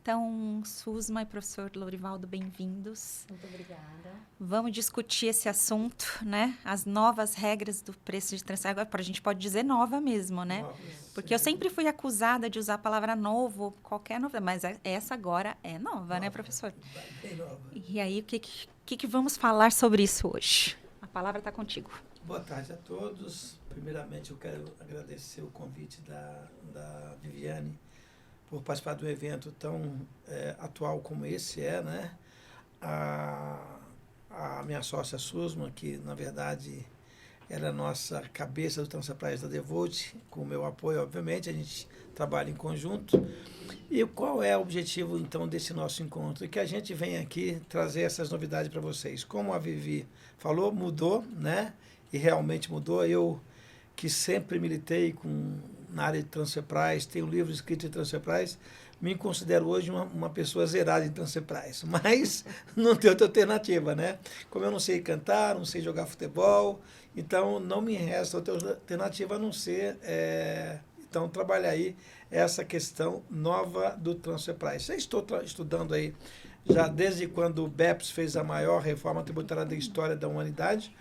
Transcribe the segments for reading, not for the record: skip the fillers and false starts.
Então, Susma e professor Lourivaldo, bem-vindos. Muito obrigada. Vamos discutir esse assunto, né? As novas regras do preço de transferência. Agora, a gente pode dizer nova mesmo, né? Porque eu sempre fui acusada de usar a palavra novo, qualquer nova, mas essa agora é nova, né, professor? Bem nova. E aí, o que vamos falar sobre isso hoje? A palavra está contigo. Boa tarde a todos. Primeiramente, eu quero agradecer o convite da Viviane por participar de um evento tão atual como esse né? A minha sócia Susma, que, na verdade, era a nossa cabeça do Transenterprise da Devote, com o meu apoio, obviamente, a gente trabalha em conjunto. E qual é o objetivo, então, desse nosso encontro? Que a gente vem aqui trazer essas novidades para vocês. Como a Vivi falou, mudou, né? E realmente mudou. Eu, que sempre militei na área de Transenterprise, tenho livros escritos em Transenterprise, me considero hoje uma pessoa zerada em Transenterprise, mas não tem outra alternativa, né? Como eu não sei cantar, não sei jogar futebol, então não me resta outra alternativa a não ser, então, trabalhar aí essa questão nova do Transenterprise. Já estou estudando aí, já desde quando o BEPS fez a maior reforma tributária da história da humanidade,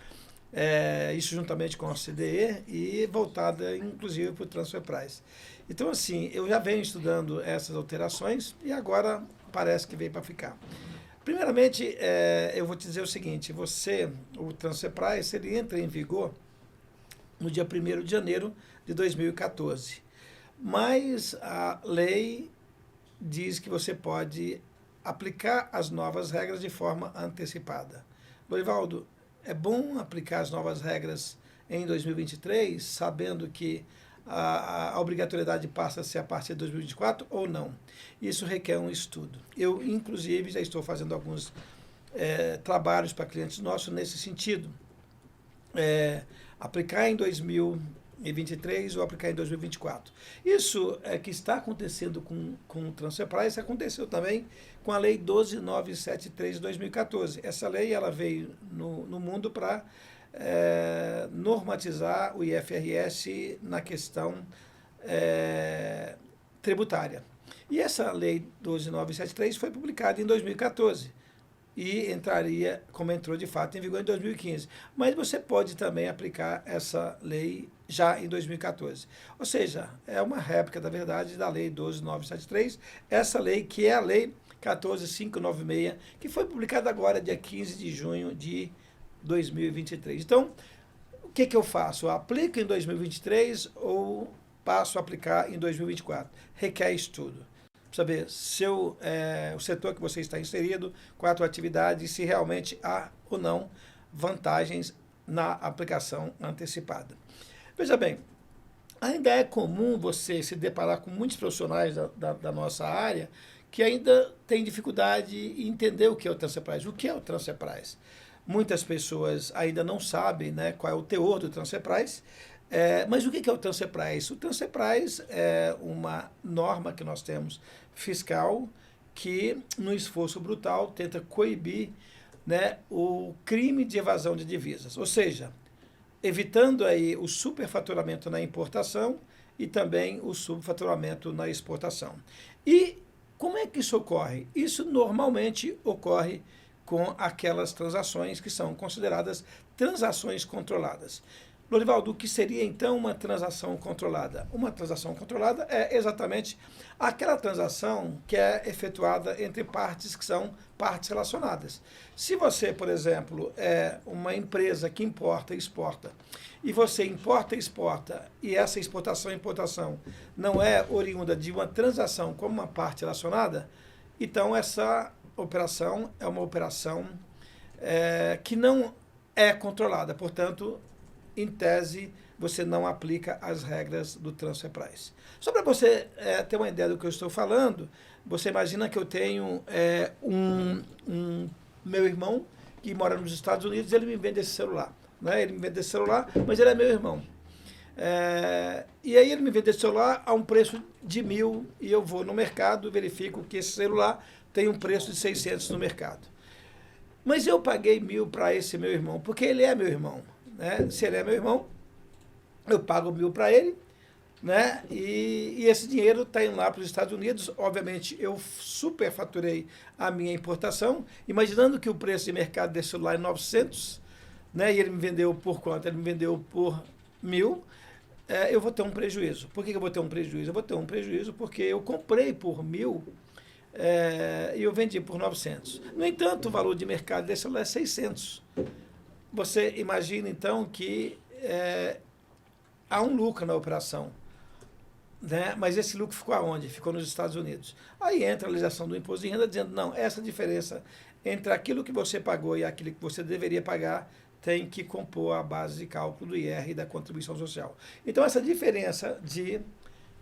isso juntamente com a OCDE e voltada, inclusive, para o Transenterprise. Então, assim, eu já venho estudando essas alterações e agora parece que veio para ficar. Primeiramente, eu vou te dizer o seguinte, o Transenterprise, ele entra em vigor no dia 1º de janeiro de 2014, mas a lei diz que você pode aplicar as novas regras de forma antecipada. Lourivaldo, é bom aplicar as novas regras em 2023, sabendo que a obrigatoriedade passa a ser a partir de 2024 ou não? Isso requer um estudo. Eu, inclusive, já estou fazendo alguns trabalhos para clientes nossos nesse sentido. Aplicar em 2023 ou aplicar em 2024. Isso que está acontecendo com o Transenterprise aconteceu também com a Lei 12.973 de 2014. Essa lei ela veio no mundo para normatizar o IFRS na questão tributária. E essa Lei 12.973 foi publicada em 2014 e entraria, como entrou de fato, em vigor em 2015. Mas você pode também aplicar essa lei já em 2014. Ou seja, é uma réplica, da verdade, da Lei 12.973, essa lei que é a Lei 14.596, que foi publicada agora, dia 15 de junho de 2023. Então, o que eu faço? Eu aplico em 2023 ou passo a aplicar em 2024? Requer estudo. Saber se o setor que você está inserido, qual a sua atividade, se realmente há ou não vantagens na aplicação antecipada. Veja bem, ainda é comum você se deparar com muitos profissionais da nossa área que ainda têm dificuldade em entender o que é o Transenterprise. O que é o Transenterprise? Muitas pessoas ainda não sabem, né, qual é o teor do Transenterprise. Mas o que é o Transenterprise? O Transenterprise é uma norma que nós temos fiscal que, no esforço brutal, tenta coibir, né, o crime de evasão de divisas. Ou seja, evitando aí o superfaturamento na importação e também o subfaturamento na exportação. E como é que isso ocorre? Isso normalmente ocorre com aquelas transações que são consideradas transações controladas. Lourivaldo, o que seria então uma transação controlada? Uma transação controlada é exatamente aquela transação que é efetuada entre partes que são partes relacionadas. Se você, por exemplo, é uma empresa que importa e exporta, e você importa e exporta, e essa exportação e importação não é oriunda de uma transação como uma parte relacionada, então essa operação é uma operação que não é controlada, portanto, em tese, você não aplica as regras do Transenterprise. Só para você ter uma ideia do que eu estou falando, você imagina que eu tenho meu irmão que mora nos Estados Unidos, ele me vende esse celular. Né? Ele me vende esse celular, mas ele é meu irmão. E aí ele me vende esse celular a um preço de 1.000 e eu vou no mercado, verifico que esse celular tem um preço de 600 no mercado. Mas eu paguei 1.000 para esse meu irmão, porque ele é meu irmão. Né? Se ele é meu irmão, eu pago 1.000 para ele, né? E esse dinheiro está indo lá para os Estados Unidos. Obviamente, eu superfaturei a minha importação, imaginando que o preço de mercado desse celular é 900, né? E ele me vendeu por quanto? Ele me vendeu por 1.000. Eu vou ter um prejuízo. Por que eu vou ter um prejuízo? Eu vou ter um prejuízo porque eu comprei por 1.000 e eu vendi por 900. No entanto, o valor de mercado desse celular é 600. Você imagina, então, que há um lucro na operação, né? Mas esse lucro ficou aonde? Ficou nos Estados Unidos. Aí entra a legislação do imposto de renda dizendo, não, essa diferença entre aquilo que você pagou e aquilo que você deveria pagar tem que compor a base de cálculo do IR e da contribuição social. Então, essa diferença de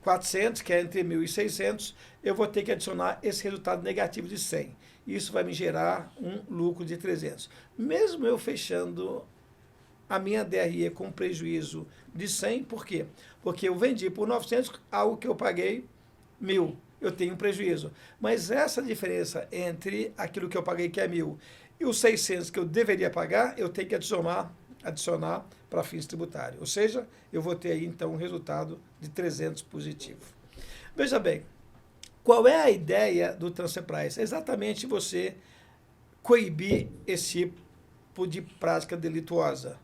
400, que é entre 1.000 e 600, eu vou ter que adicionar esse resultado negativo de 100. Isso vai me gerar um lucro de 300. Mesmo eu fechando a minha DRE com prejuízo de 100, por quê? Porque eu vendi por 900, algo que eu paguei 1.000, eu tenho um prejuízo. Mas essa diferença entre aquilo que eu paguei, que é 1.000, e os 600 que eu deveria pagar, eu tenho que adicionar para fins tributários. Ou seja, eu vou ter aí, então, um resultado de 300 positivo. Veja bem, qual é a ideia do Transfer Price? É exatamente você coibir esse tipo de prática delituosa.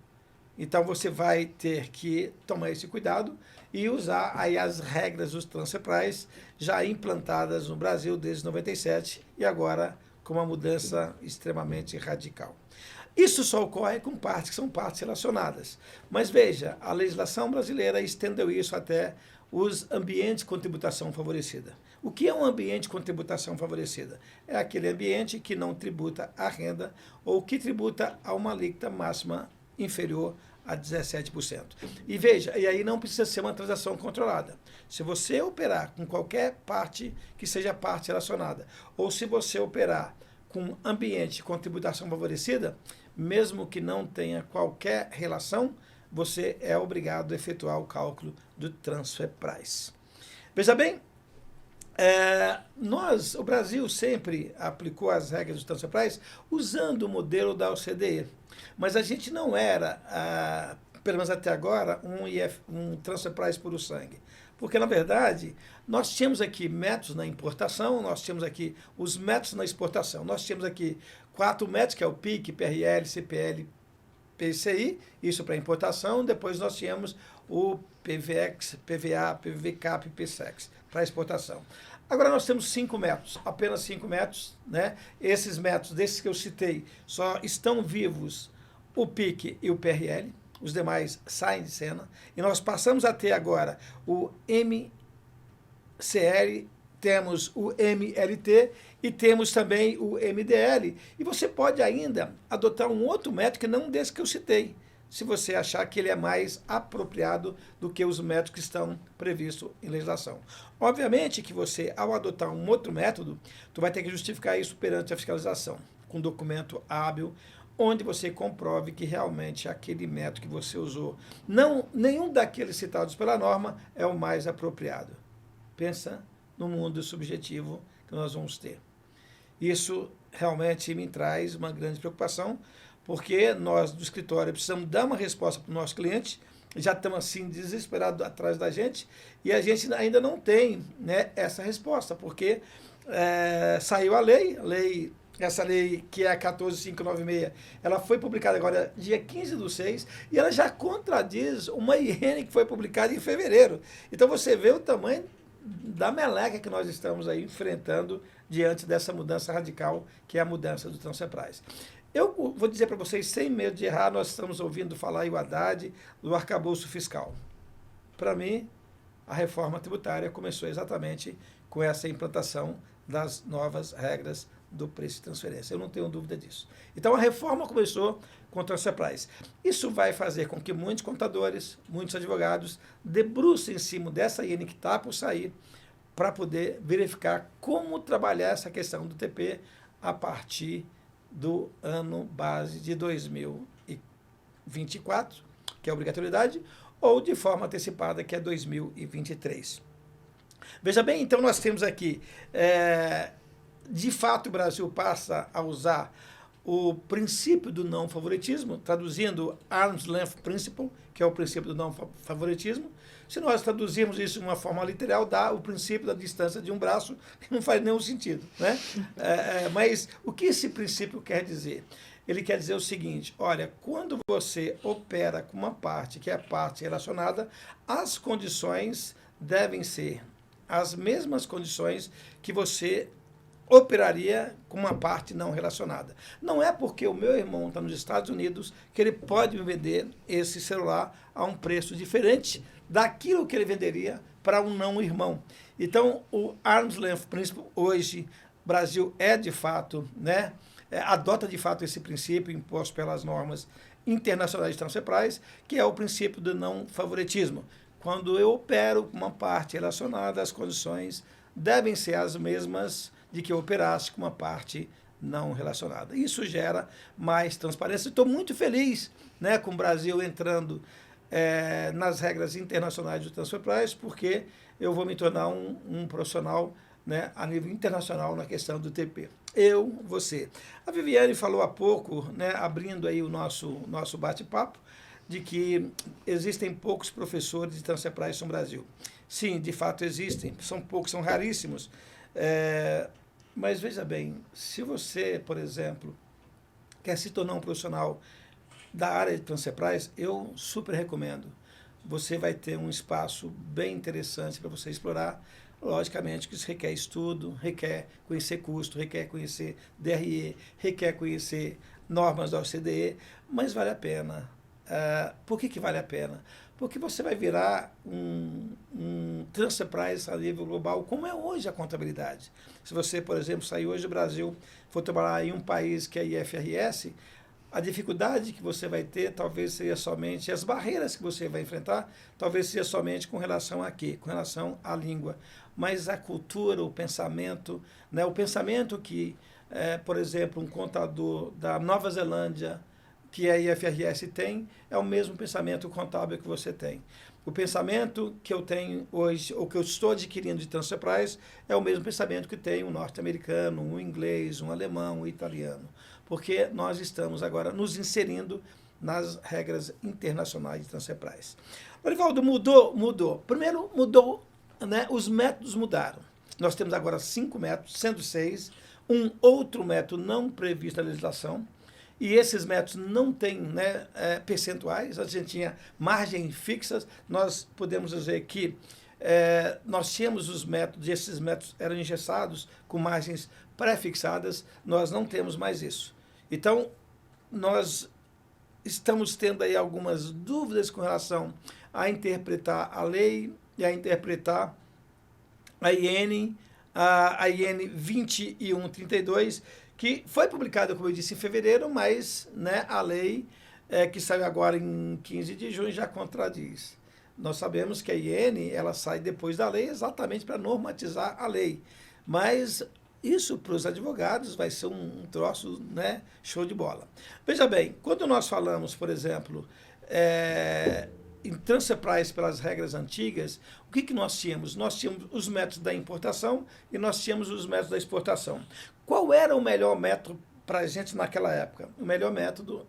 Então, você vai ter que tomar esse cuidado e usar aí as regras dos Transfer Price já implantadas no Brasil desde 97 e agora com uma mudança extremamente radical. Isso só ocorre com partes que são partes relacionadas. Mas veja, a legislação brasileira estendeu isso até os ambientes com tributação favorecida. O que é um ambiente com tributação favorecida? É aquele ambiente que não tributa a renda ou que tributa a uma alíquota máxima inferior a 17%. E veja, e aí não precisa ser uma transação controlada. Se você operar com qualquer parte que seja parte relacionada, ou se você operar com ambiente com tributação favorecida, mesmo que não tenha qualquer relação, você é obrigado a efetuar o cálculo do Transfer Price. Veja bem, o Brasil sempre aplicou as regras do Transfer Price usando o modelo da OCDE, mas a gente não era, pelo menos até agora, um Transfer Price puro sangue. Porque, na verdade, nós tínhamos aqui métodos na importação, nós tínhamos aqui os métodos na exportação. Nós tínhamos aqui 4 métodos, que é o PIC, PRL, CPL, PCI, isso para importação. Depois nós tínhamos o PVX, PVA, PVCAP e PSEX para exportação. Agora nós temos 5 métodos, apenas 5 métodos, né? Esses métodos, desses que eu citei, só estão vivos o PIC e o PRL. Os demais saem de cena, e nós passamos a ter agora o MCL, temos o MLT e temos também o MDL. E você pode ainda adotar um outro método que não desse que eu citei, se você achar que ele é mais apropriado do que os métodos que estão previstos em legislação. Obviamente que você, ao adotar um outro método, tu vai ter que justificar isso perante a fiscalização, com documento hábil, onde você comprove que realmente aquele método que você usou, nenhum daqueles citados pela norma é o mais apropriado. Pensa no mundo subjetivo que nós vamos ter. Isso realmente me traz uma grande preocupação, porque nós do escritório precisamos dar uma resposta para o nosso cliente, já estamos assim desesperados atrás da gente, e a gente ainda não tem, né, essa resposta, porque saiu essa lei que é a 14.596, ela foi publicada agora dia 15/6 e ela já contradiz uma IN que foi publicada em fevereiro. Então você vê o tamanho da meleca que nós estamos aí enfrentando diante dessa mudança radical, que é a mudança do Transfer Price. Eu vou dizer para vocês, sem medo de errar, nós estamos ouvindo falar em o Haddad do arcabouço fiscal. Para mim, a reforma tributária começou exatamente com essa implantação das novas regras do preço de transferência. Eu não tenho dúvida disso. Então, a reforma começou com o Transfer Price. Isso vai fazer com que muitos contadores, muitos advogados, debrucem em cima dessa IN que está por sair para poder verificar como trabalhar essa questão do TP a partir do ano base de 2024, que é a obrigatoriedade, ou de forma antecipada, que é 2023. Veja bem, então nós temos aqui, de fato o Brasil passa a usar o princípio do não favoritismo, traduzindo Arm's Length Principle, que é o princípio do não favoritismo. Se nós traduzirmos isso de uma forma literal, dá o princípio da distância de um braço, que não faz nenhum sentido, né? Mas o que esse princípio quer dizer? Ele quer dizer o seguinte: olha, quando você opera com uma parte que é a parte relacionada, as condições devem ser as mesmas condições que você operaria com uma parte não relacionada. Não é porque o meu irmão está nos Estados Unidos que ele pode me vender esse celular a um preço diferente daquilo que ele venderia para um não irmão. Então, o Arm's Length Principle, hoje, o Brasil de fato, né, adota de fato esse princípio imposto pelas normas internacionais de transfer price, que é o princípio do não favoritismo. Quando eu opero com uma parte relacionada, as condições devem ser as mesmas de que eu operasse com uma parte não relacionada. Isso gera mais transparência. Estou muito feliz, né, com o Brasil entrando nas regras internacionais do transfer price, porque eu vou me tornar um profissional, né, a nível internacional na questão do TP. Você. A Viviane falou há pouco, né, abrindo aí o nosso bate-papo, de que existem poucos professores de transfer price no Brasil. Sim, de fato existem, são poucos, são raríssimos. Mas veja bem, se você, por exemplo, quer se tornar um profissional da área de transfer price, eu super recomendo. Você vai ter um espaço bem interessante para você explorar. Logicamente que isso requer estudo, requer conhecer custo, requer conhecer DRE, requer conhecer normas da OCDE, mas vale a pena. Por que vale a pena? Porque você vai virar um transfer price a nível global, como é hoje a contabilidade. Se você, por exemplo, sair hoje do Brasil, for trabalhar em um país que é IFRS, a dificuldade que você vai ter talvez seja somente, as barreiras que você vai enfrentar, talvez seja somente com relação a quê? Com relação à língua. Mas a cultura, o pensamento, né? O pensamento que, por exemplo, um contador da Nova Zelândia, que a IFRS tem, é o mesmo pensamento contábil que você tem. O pensamento que eu tenho hoje, ou que eu estou adquirindo de transfer price, é o mesmo pensamento que tem um norte-americano, um inglês, um alemão, um italiano. Porque nós estamos agora nos inserindo nas regras internacionais de transfer price. Orivaldo, mudou. Primeiro mudou, né, os métodos mudaram. Nós temos agora 5 métodos, sendo 6, um outro método não previsto na legislação, e esses métodos não têm, né, percentuais, a gente tinha margens fixas, nós podemos dizer que nós tínhamos os métodos, e esses métodos eram engessados com margens pré-fixadas, nós não temos mais isso. Então, nós estamos tendo aí algumas dúvidas com relação a interpretar a lei e a interpretar a IN 2132, que foi publicada, como eu disse, em fevereiro, mas, né, a lei que saiu agora em 15 de junho já contradiz. Nós sabemos que a IN ela sai depois da lei exatamente para normatizar a lei, mas isso para os advogados vai ser um troço, né, show de bola. Veja bem, quando nós falamos, por exemplo, em transfer price pelas regras antigas, o que nós tínhamos? Nós tínhamos os métodos da importação e nós tínhamos os métodos da exportação. Qual era o melhor método para a gente naquela época? O melhor método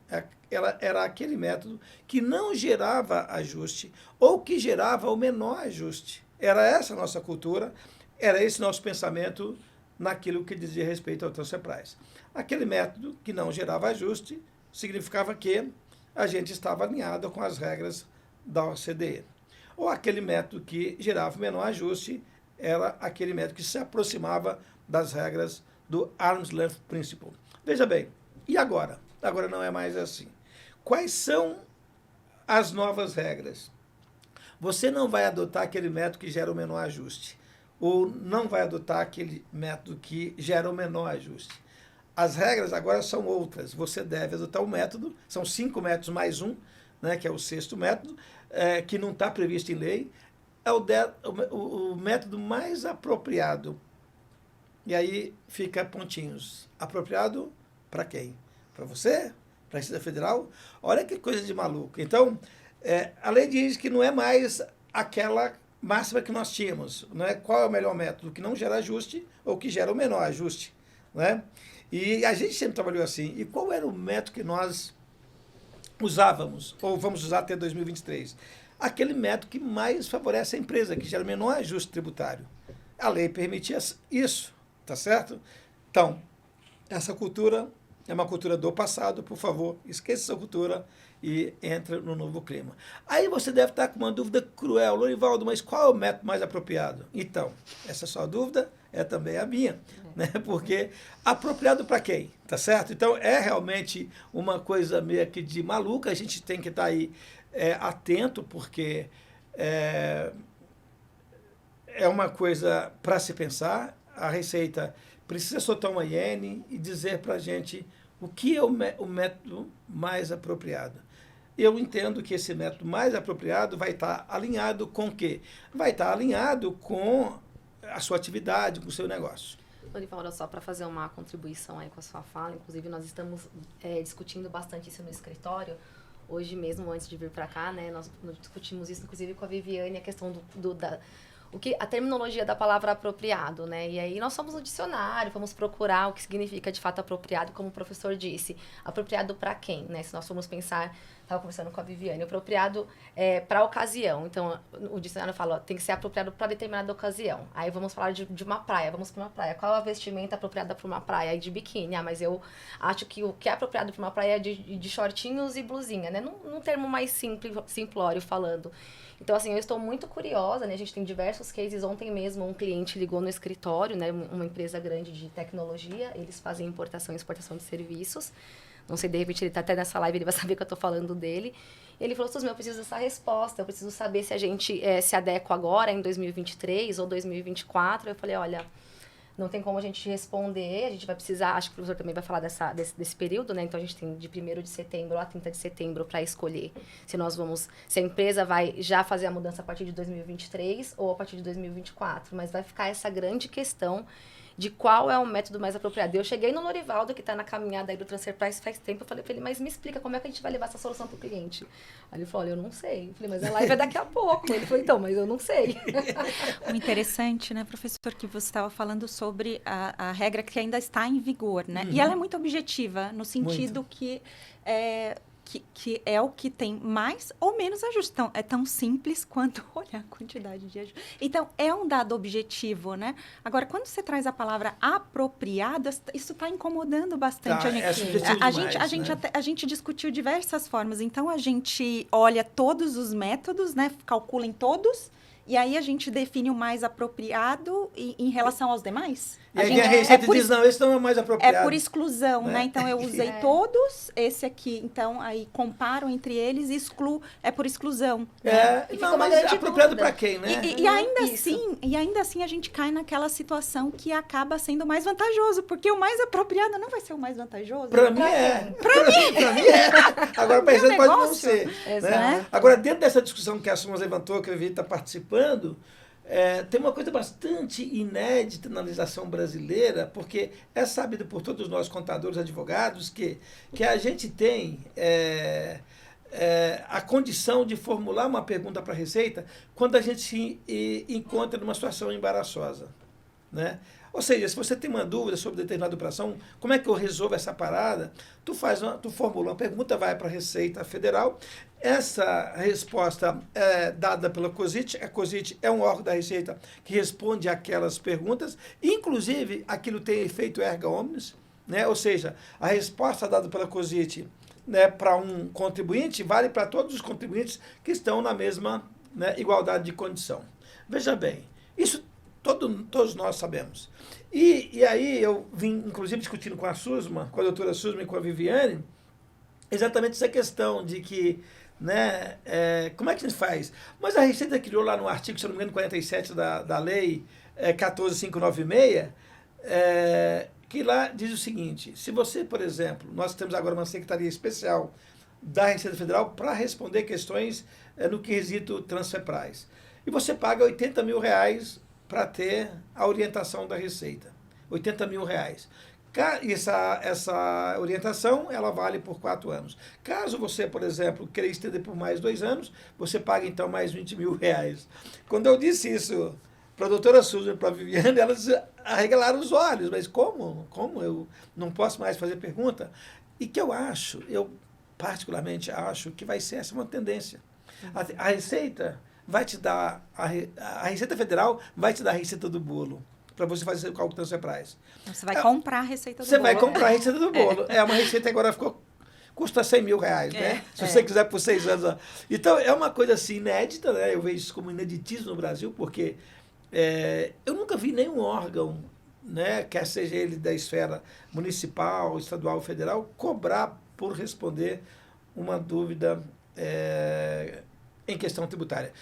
era aquele método que não gerava ajuste ou que gerava o menor ajuste. Era essa a nossa cultura, era esse nosso pensamento naquilo que dizia respeito ao transfer price. Aquele método que não gerava ajuste significava que a gente estava alinhado com as regras da OCDE. Ou aquele método que gerava o menor ajuste era aquele método que se aproximava das regras do Arm's Length Principle. Veja bem, e agora? Agora não é mais assim. Quais são as novas regras? Você não vai adotar aquele método que gera o menor ajuste, ou não vai adotar aquele método que gera o menor ajuste. As regras agora são outras. Você deve adotar um método, são 5 métodos mais um, né, que é o 6º método, que não está previsto em lei, é o método mais apropriado. E aí fica pontinhos. Apropriado para quem? Para você? Para a Receita Federal? Olha que coisa de maluco. Então, a lei diz que não é mais aquela máxima que nós tínhamos. Não é qual é o melhor método, que não gera ajuste ou que gera o menor ajuste. né? E a gente sempre trabalhou assim. E qual era o método que nós usávamos, ou vamos usar até 2023? Aquele método que mais favorece a empresa, que geralmente não é ajuste tributário. A lei permitia isso, tá certo? Então, essa cultura é uma cultura do passado, por favor, esqueça essa cultura e entre no novo clima. Aí você deve estar com uma dúvida cruel, Lorivaldo, mas qual é o método mais apropriado? Então, essa sua dúvida é também a minha, né? Porque apropriado para quem? Tá certo? Então, é realmente uma coisa meio que de maluca, a gente tem que estar aí atento, porque é uma coisa para se pensar. A Receita precisa soltar uma iene e dizer para a gente o que é o método mais apropriado. Eu entendo que esse método mais apropriado vai estar alinhado com o quê? Vai estar alinhado com a sua atividade, com o seu negócio. Lorivaldo, só para fazer uma contribuição aí com a sua fala, inclusive nós estamos discutindo bastante isso no escritório. Hoje mesmo, antes de vir para cá, né, nós discutimos isso, inclusive, com a Viviane, a questão a terminologia da palavra apropriado, né? E aí nós fomos no dicionário, fomos procurar o que significa de fato apropriado, como o professor disse. Apropriado para quem, né? Se nós formos pensar, estava conversando com a Viviane, apropriado para a ocasião. Então, o dicionário fala, ó, tem que ser apropriado para determinada ocasião. Aí vamos falar de uma praia, vamos para uma praia. Qual é a vestimenta apropriada para uma praia? Aí de biquíni. Ah, mas eu acho que o que é apropriado para uma praia é de shortinhos e blusinha, né? Num termo mais simplório falando. Então, assim, eu estou muito curiosa, né? A gente tem diversos cases. Ontem mesmo, um cliente ligou no escritório, né? Uma empresa grande de tecnologia. Eles fazem importação e exportação de serviços. Não sei, de repente, ele está até nessa live, ele vai saber que eu estou falando dele. E ele falou, Suzy, eu preciso dessa resposta. Eu preciso saber se a gente se adequa agora, em 2023 ou 2024. Eu falei, olha, não tem como a gente responder, a gente vai precisar, acho que o professor também vai falar desse período, né? Então, a gente tem de 1º de setembro a 30 de setembro para escolher se a empresa vai já fazer a mudança a partir de 2023 ou a partir de 2024. Mas vai ficar essa grande questão de qual é o método mais apropriado. Eu cheguei no Lorivaldo, que está na caminhada aí do Transfer Price faz tempo, eu falei para ele, mas me explica como é que a gente vai levar essa solução para o cliente. Aí ele falou, olha, eu não sei. Eu falei, mas a live é daqui a pouco. Ele falou, então, mas eu não sei. O interessante, né, professor, que você estava falando sobre a regra que ainda está em vigor, né? Uhum. E ela é muito objetiva, no sentido que é o que tem mais ou menos ajuste. Então, é tão simples quanto olhar a quantidade de ajuste. Então, é um dado objetivo, né? Agora, quando você traz a palavra apropriada, isso está incomodando bastante a gente. A gente discutiu diversas formas. Então, a gente olha todos os métodos, né? Calcula em todos. E aí a gente define o mais apropriado em relação aos demais? E aí a Receita diz, não, esse não é o mais apropriado. É por exclusão, né? Então, eu usei todos, esse aqui, então, aí comparo entre eles e excluo, é por exclusão. Não, mas é apropriado para quem, né? E ainda assim a gente cai naquela situação que acaba sendo mais vantajoso, porque o mais apropriado não vai ser o mais vantajoso. Para mim é. Para mim é. Agora, para Receita pode não ser. Né? Agora, dentro dessa discussão que a Sumas levantou, que a Vivi está participando, tem uma coisa bastante inédita na legislação brasileira, porque é sabido por todos nós, contadores, advogados, que a gente tem a condição de formular uma pergunta para a Receita quando a gente se encontra numa situação embaraçosa, né? Ou seja, se você tem uma dúvida sobre determinada operação, como é que eu resolvo essa parada? Tu formula uma pergunta, vai para a Receita Federal. Essa resposta é dada pela COSIT. A COSIT é um órgão da Receita que responde aquelas perguntas. Inclusive, aquilo tem efeito erga omnes, né? Ou seja, a resposta dada pela COSIT, né, para um contribuinte vale para todos os contribuintes que estão na mesma, né, igualdade de condição. Veja bem, isso todos nós sabemos. E aí eu vim, inclusive, discutindo com a Suzma, com a doutora Suzma e com a Viviane, exatamente essa questão de que, né, como é que a gente faz? Mas a Receita criou lá no artigo, se não me engano, 47 da lei 14.596, que lá diz o seguinte, se você, por exemplo, nós temos agora uma secretaria especial da Receita Federal para responder questões no quesito Transfer Price, e você paga R$80 mil para ter a orientação da Receita. R$80 mil. Essa orientação, ela vale por 4 anos. Caso você, por exemplo, queira estender por mais 2 anos, você paga então mais R$20 mil. Quando eu disse isso para a doutora Susan e para a Viviane, elas arregalaram os olhos. Mas como? Como eu não posso mais fazer pergunta? E que eu particularmente acho que vai ser essa uma tendência. A Receita vai te dar, a Receita Federal vai te dar a receita do bolo para você fazer o cálculo do Transferprise. Você vai comprar a receita do Você bolo. vai comprar a receita do bolo. É uma receita que agora custa R$100 mil, né? Se você quiser por 6 anos. Ó. Então, é uma coisa assim inédita, né? Eu vejo isso como ineditismo no Brasil, porque eu nunca vi nenhum órgão, né, quer seja ele da esfera municipal, estadual ou federal, cobrar por responder uma dúvida em questão tributária.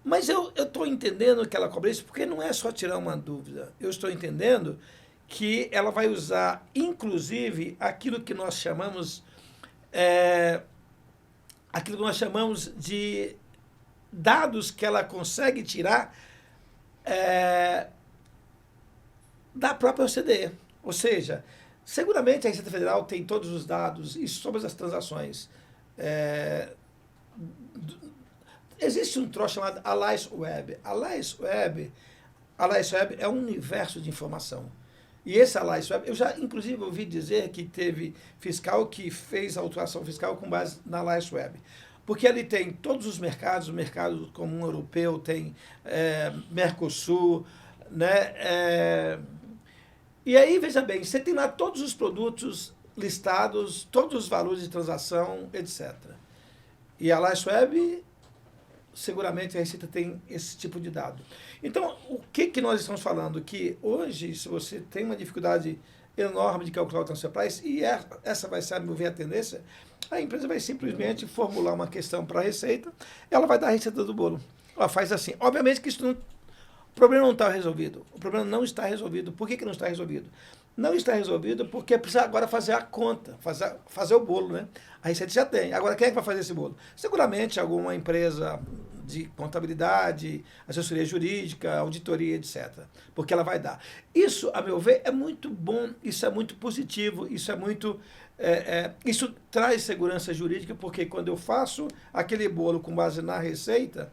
Mas eu estou entendendo que ela cobra isso porque não é só tirar uma dúvida. Eu estou entendendo que ela vai usar, inclusive, aquilo que nós chamamos de dados que ela consegue tirar da própria OCDE. Ou seja, seguramente a Receita Federal tem todos os dados e sobre as transações. Existe um troço chamado Alliance Web. Alliance Web é um universo de informação. E esse Alliance Web, eu já, inclusive, ouvi dizer que teve fiscal que fez autuação fiscal com base na Alliance Web. Porque ali tem todos os mercados, o mercado comum europeu, tem Mercosul, né? E aí, veja bem, você tem lá todos os produtos listados, todos os valores de transação, etc. E a Alliance Web, seguramente a Receita tem esse tipo de dado. Então, o que nós estamos falando? Que hoje, se você tem uma dificuldade enorme de calcular o Transfer Price, e essa vai ser, a meu ver, a tendência, a empresa vai simplesmente formular uma questão para a Receita, ela vai dar a receita do bolo. Ela faz assim. Obviamente que o problema não está resolvido. O problema não está resolvido. Por que não está resolvido? Não está resolvido porque precisa agora fazer a conta, fazer o bolo, né? A Receita já tem. Agora, quem é que vai fazer esse bolo? Seguramente alguma empresa de contabilidade, assessoria jurídica, auditoria, etc. Porque ela vai dar. Isso, a meu ver, é muito bom, isso é muito positivo, isso é muito... isso traz segurança jurídica, porque quando eu faço aquele bolo com base na Receita,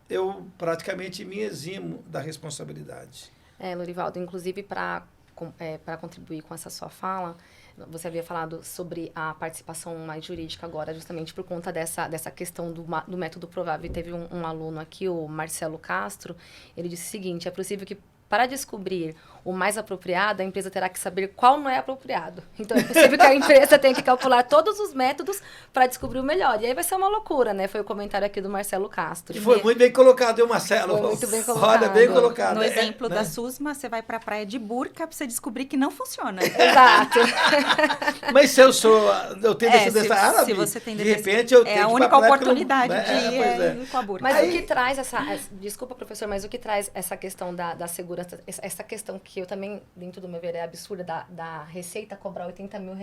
eu praticamente me eximo da responsabilidade. Lorivaldo, inclusive para contribuir com essa sua fala, você havia falado sobre a participação mais jurídica agora, justamente por conta dessa questão do método provável. E teve um aluno aqui, o Marcelo Castro, ele disse o seguinte: é possível que para descobrir o mais apropriado, a empresa terá que saber qual não é apropriado. Então, é possível que a empresa tenha que calcular todos os métodos para descobrir o melhor. E aí vai ser uma loucura, né? Foi o comentário aqui do Marcelo Castro. E foi muito bem colocado, viu, Marcelo? Foi muito bem colocado. Olha, bem colocado. No exemplo da SUSMA, você vai para a praia de burca para você descobrir que não funciona. Exato. Mas se eu tenho descendência árabe, se você tem de repente eu tenho a que única oportunidade de ir com a burca. Mas o que traz desculpa, professor, mas o que traz essa questão da segurança, essa questão que eu também, dentro do meu ver, é absurda, da Receita cobrar R$80 mil,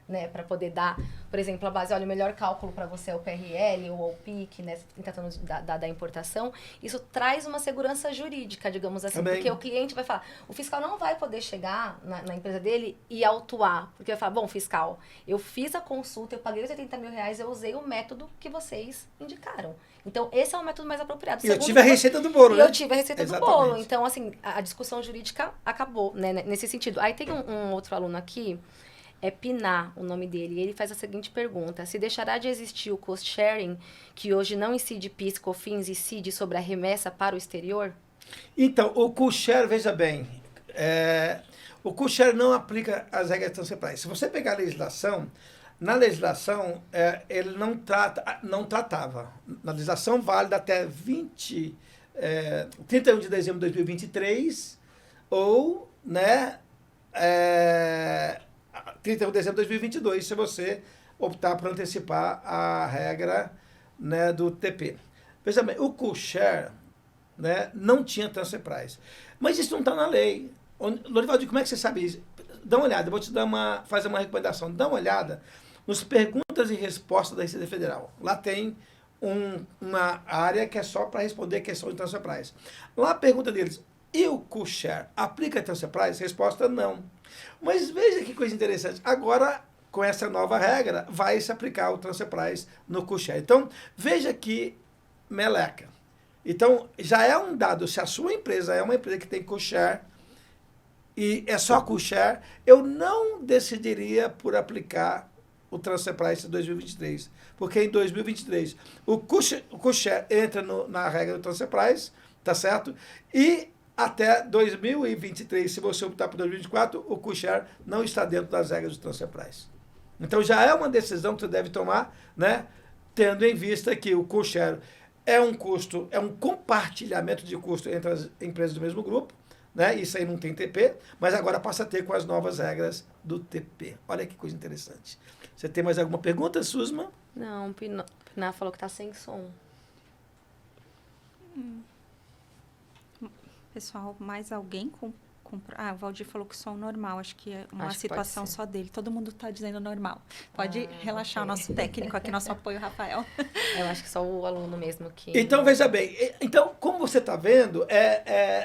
né, para poder dar, por exemplo, a base, olha, o melhor cálculo para você é o PRL ou o PIC, né, tratando da importação. Isso traz uma segurança jurídica, digamos assim, também. Porque o cliente vai falar, o fiscal não vai poder chegar na empresa dele e autuar, porque vai falar, bom, fiscal, eu fiz a consulta, eu paguei os R$80 mil, eu usei o método que vocês indicaram. Então, esse é o método mais apropriado. E eu tive a receita do bolo, né? Eu tive a receita do bolo. Então, assim, a discussão jurídica acabou, né, nesse sentido. Aí tem um outro aluno aqui, é Pinar, o nome dele, e ele faz a seguinte pergunta: se deixará de existir o cost sharing, que hoje não incide PIS, COFINS e incide sobre a remessa para o exterior? Então, o cost share, veja bem, o cost share não aplica as regras de Transfer Price. Se você pegar a legislação, na legislação, ele não tratava. Na legislação válida até 31 de dezembro de 2023 ou, né, 31 de dezembro de 2022, se você optar por antecipar a regra, né, do TP. Veja bem, o cost share, né, não tinha Transfer Price. Mas isso não está na lei. Lorivaldo, como é que você sabe isso? Dá uma olhada, eu vou te fazer uma recomendação. Dá uma olhada nos perguntas e respostas da Receita Federal. Lá tem uma área que é só para responder a questão de Transfer Price. Lá a pergunta deles: e o cost share aplica a Transfer Price? Resposta: não. Mas veja que coisa interessante. Agora, com essa nova regra, vai se aplicar o Transfer Price no cost share. Então, veja que meleca. Então, já é um dado, se a sua empresa é uma empresa que tem co-share, e é só co-share, eu não decidiria por aplicar o Transfer Price em 2023. Porque em 2023, o co-share entra na regra do Transfer Price, tá certo? E até 2023, se você optar por 2024, o co-share não está dentro das regras do Transfer Price. Então já é uma decisão que você deve tomar, né? Tendo em vista que o co-share é um custo, é um compartilhamento de custo entre as empresas do mesmo grupo, né? Isso aí não tem TP, mas agora passa a ter com as novas regras do TP. Olha que coisa interessante. Você tem mais alguma pergunta, Suzma? Não, o Pinar falou que tá sem som. Pessoal, mais alguém comprou? Ah, o Valdir falou que som normal. Acho que é uma situação só dele. Todo mundo está dizendo normal. Pode relaxar o nosso técnico aqui, nosso apoio, Rafael. Eu acho que só o aluno mesmo que... Então, veja bem. Então, como você está vendo,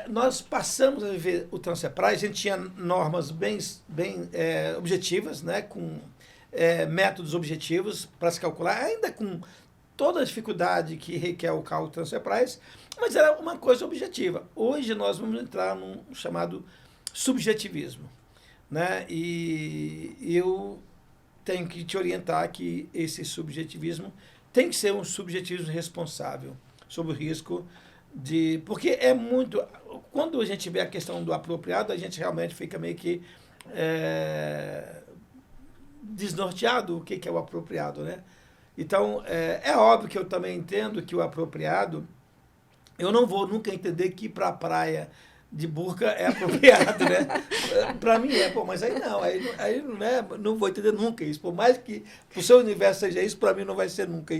nós passamos a viver o Transfer Price. A gente tinha normas bem objetivas, né, com métodos objetivos para se calcular, ainda com toda a dificuldade que requer o cálculo do Transfer Price, mas era uma coisa objetiva. Hoje nós vamos entrar num chamado subjetivismo, né? E eu tenho que te orientar que esse subjetivismo tem que ser um subjetivismo responsável sobre o risco de... Porque é muito... Quando a gente vê a questão do apropriado, a gente realmente fica meio que desnorteado o que é o apropriado, né? Então, é óbvio que eu também entendo que o apropriado, eu não vou nunca entender que ir para a praia de burca é apropriado, né? Para mim mas aí não vou entender nunca isso. Por mais que o seu universo seja isso, para mim não vai ser nunca.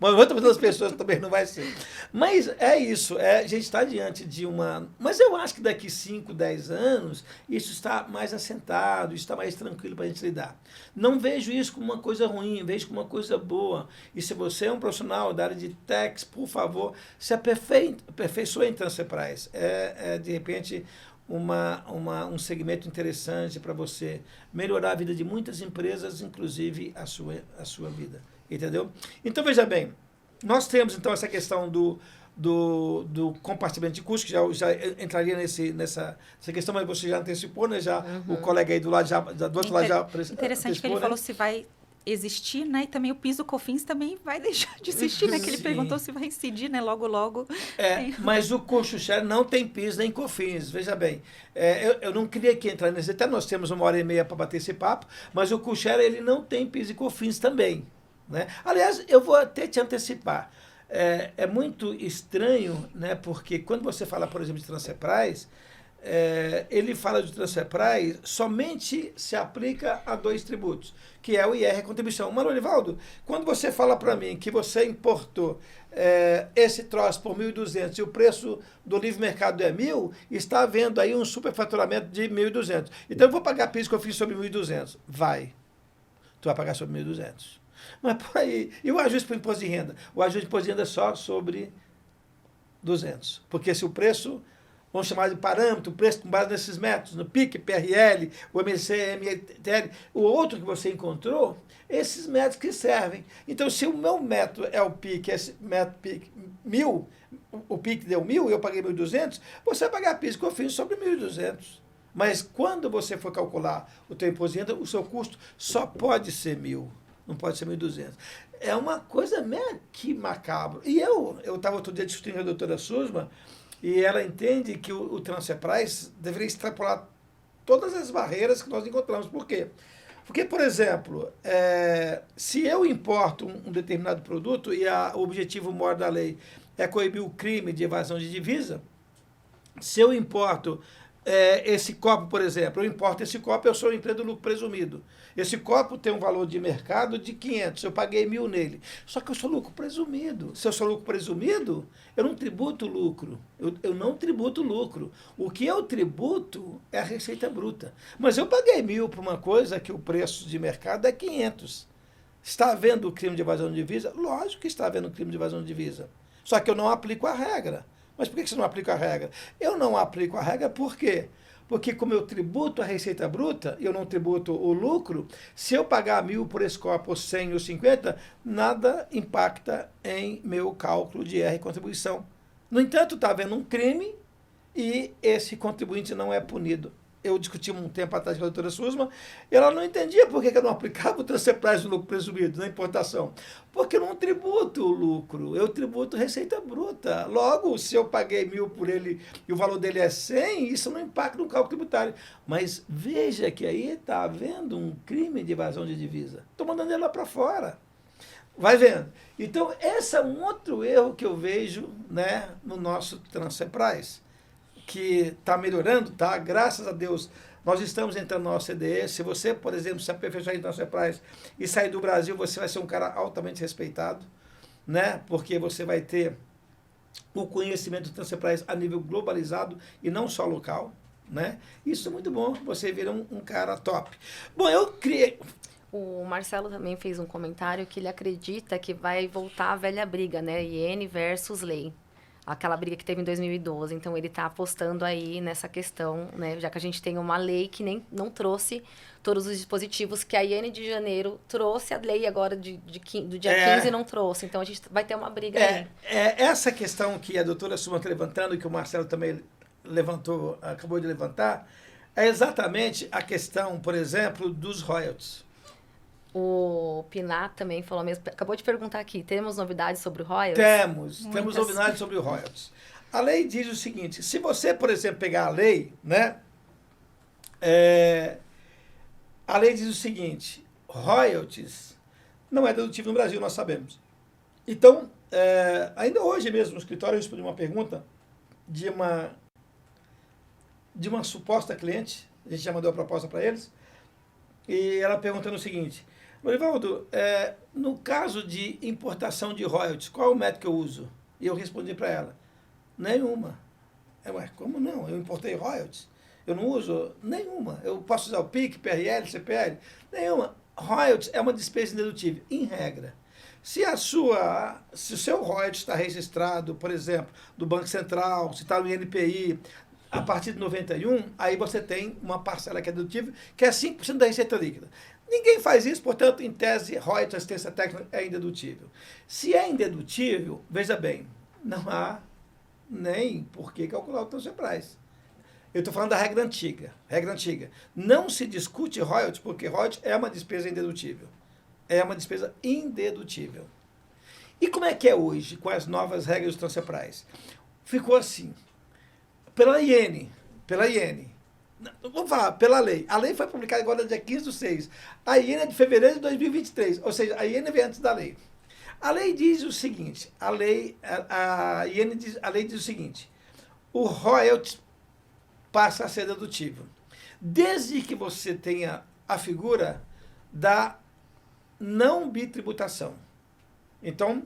Mas outras pessoas também não vai ser. Mas é isso, a gente está diante de uma... Mas eu acho que daqui 5, 10 anos, isso está mais assentado, isso está mais tranquilo para a gente lidar. Não vejo isso como uma coisa ruim, vejo como uma coisa boa. E se você é um profissional da área de techs, por favor, se aperfeiçoe em Transfer Price. De repente, um segmento interessante para você melhorar a vida de muitas empresas, inclusive a sua vida. Entendeu? Então, veja bem, nós temos, então, essa questão do compartilhamento de custos, que já entraria nessa questão, mas você já antecipou, né? O colega aí do lado do outro lado já interessante que ele falou se vai existir, né? E também o PIS/COFINS também vai deixar de existir, né? Que ele perguntou se vai incidir, né? Logo. Mas o co-share não tem PIS nem COFINS, veja bem. Eu não queria que entrar nesse, até nós temos 1h30 para bater esse papo, mas o co-share ele não tem PIS e COFINS também, né? Aliás, eu vou até te antecipar. É muito estranho, né? Porque quando você fala, por exemplo, de Transfer Price, ele fala de Transfer Price somente se aplica a 2 tributos, que é o IR e a contribuição. Mano, Olivaldo, quando você fala para mim que você importou esse troço por 1.200 e o preço do livre mercado é 1.000, está havendo aí um superfaturamento de 1.200. Então eu vou pagar PIS que eu fiz sobre 1.200. Vai. Tu vai pagar sobre 1.200. Mas por aí. E o ajuste para o imposto de renda? O ajuste de imposto de renda é só sobre 200. Porque se o preço... Vamos chamar de parâmetro, o preço com base nesses métodos, no PIC, PRL, o MLC, MTL, o outro que você encontrou, esses métodos que servem. Então, se o meu método é o PIC, esse método PIC 1.000, o PIC deu 1.000 e eu paguei 1.200, você vai pagar PIS e COFINS sobre 1.200. Mas quando você for calcular o teu imposto de renda, o seu custo só pode ser 1.000, não pode ser 1.200. É uma coisa meio que macabra. E eu estava outro dia discutindo com a doutora Suzma, e ela entende que o Transfer Price deveria extrapolar todas as barreiras que nós encontramos. Por quê? Porque, por exemplo, se eu importo um determinado produto e o objetivo maior da lei é coibir o crime de evasão de divisa, se eu importo esse copo, por exemplo, eu importo esse copo, eu sou empresa do lucro presumido. Esse copo tem um valor de mercado de 500, eu paguei 1.000 nele. Só que eu sou lucro presumido. Se eu sou lucro presumido, eu não tributo lucro. Eu não tributo lucro. O que eu tributo é a receita bruta. Mas eu paguei 1.000 por uma coisa que o preço de mercado é 500. Está havendo o crime de evasão de divisa? Lógico que está havendo crime de evasão de divisa. Só que eu não aplico a regra. Mas por que você não aplica a regra? Eu não aplico a regra por quê? Porque como eu tributo a receita bruta, eu não tributo o lucro, se eu pagar 1.000 por esse copo, ou 100 ou 50, nada impacta em meu cálculo de IR e contribuição. No entanto, está havendo um crime e esse contribuinte não é punido. Eu discuti um tempo atrás com a doutora Susma, e ela não entendia por que eu não aplicava o transfer price do lucro presumido na importação. Porque eu não tributo o lucro, eu tributo receita bruta. Logo, se eu paguei 1.000 por ele e o valor dele é 100, isso não impacta no cálculo tributário. Mas veja que aí está havendo um crime de evasão de divisa. Estou mandando ele lá para fora. Vai vendo. Então, esse é um outro erro que eu vejo, né, no nosso transfer price, que está melhorando, tá? Graças a Deus, nós estamos entrando no OCDE. Se você, por exemplo, se aperfeiçoar em transfer price e sair do Brasil, você vai ser um cara altamente respeitado, né? Porque você vai ter o conhecimento do transfer price a nível globalizado e não só local, né? Isso é muito bom, você vira um cara top. Bom, eu criei... O Marcelo também fez um comentário que ele acredita que vai voltar a velha briga, né? iene versus lei. Aquela briga que teve em 2012. Então, ele está apostando aí nessa questão, né? Já que a gente tem uma lei que não trouxe todos os dispositivos, que a iene de janeiro trouxe, a lei agora do dia 15 não trouxe. Então, a gente vai ter uma briga aí. Essa questão que a doutora Suma está levantando, e que o Marcelo também levantou, acabou de levantar, é exatamente a questão, por exemplo, dos royalties. O Pinar também falou mesmo, acabou de perguntar aqui, temos novidades sobre o royalties? Temos novidades sobre o royalties. A lei diz o seguinte, se você, por exemplo, pegar a lei, né, a lei diz o seguinte, royalties não é dedutível no Brasil, nós sabemos. Então, ainda hoje mesmo, no escritório, eu respondi uma pergunta de uma suposta cliente, a gente já mandou a proposta para eles, e ela perguntando o seguinte, Lorivaldo, no caso de importação de royalties, qual é o método que eu uso? E eu respondi para ela, nenhuma. Ué, como não? Eu importei royalties? Eu não uso nenhuma. Eu posso usar o PIC, PRL, CPL? Nenhuma. Royalties é uma despesa indedutível, em regra. Se o seu royalties está registrado, por exemplo, do Banco Central, se está no INPI, a partir de 91, aí você tem uma parcela que é dedutível, que é 5% da receita líquida. Ninguém faz isso, portanto, em tese, royalties, assistência técnica é indedutível. Se é indedutível, veja bem, não há nem por que calcular o transfer price. Eu estou falando da regra antiga. Regra antiga. Não se discute royalties, porque royalties é uma despesa indedutível. É uma despesa indedutível. E como é que é hoje, com as novas regras do transfer price? Ficou assim. Pela iene. Vamos falar, pela lei. A lei foi publicada agora no dia 15/6. A iene é de fevereiro de 2023, ou seja, a iene vem antes da lei. A lei diz o seguinte, a lei diz o seguinte, o royalties passa a ser dedutível, desde que você tenha a figura da não bitributação. Então,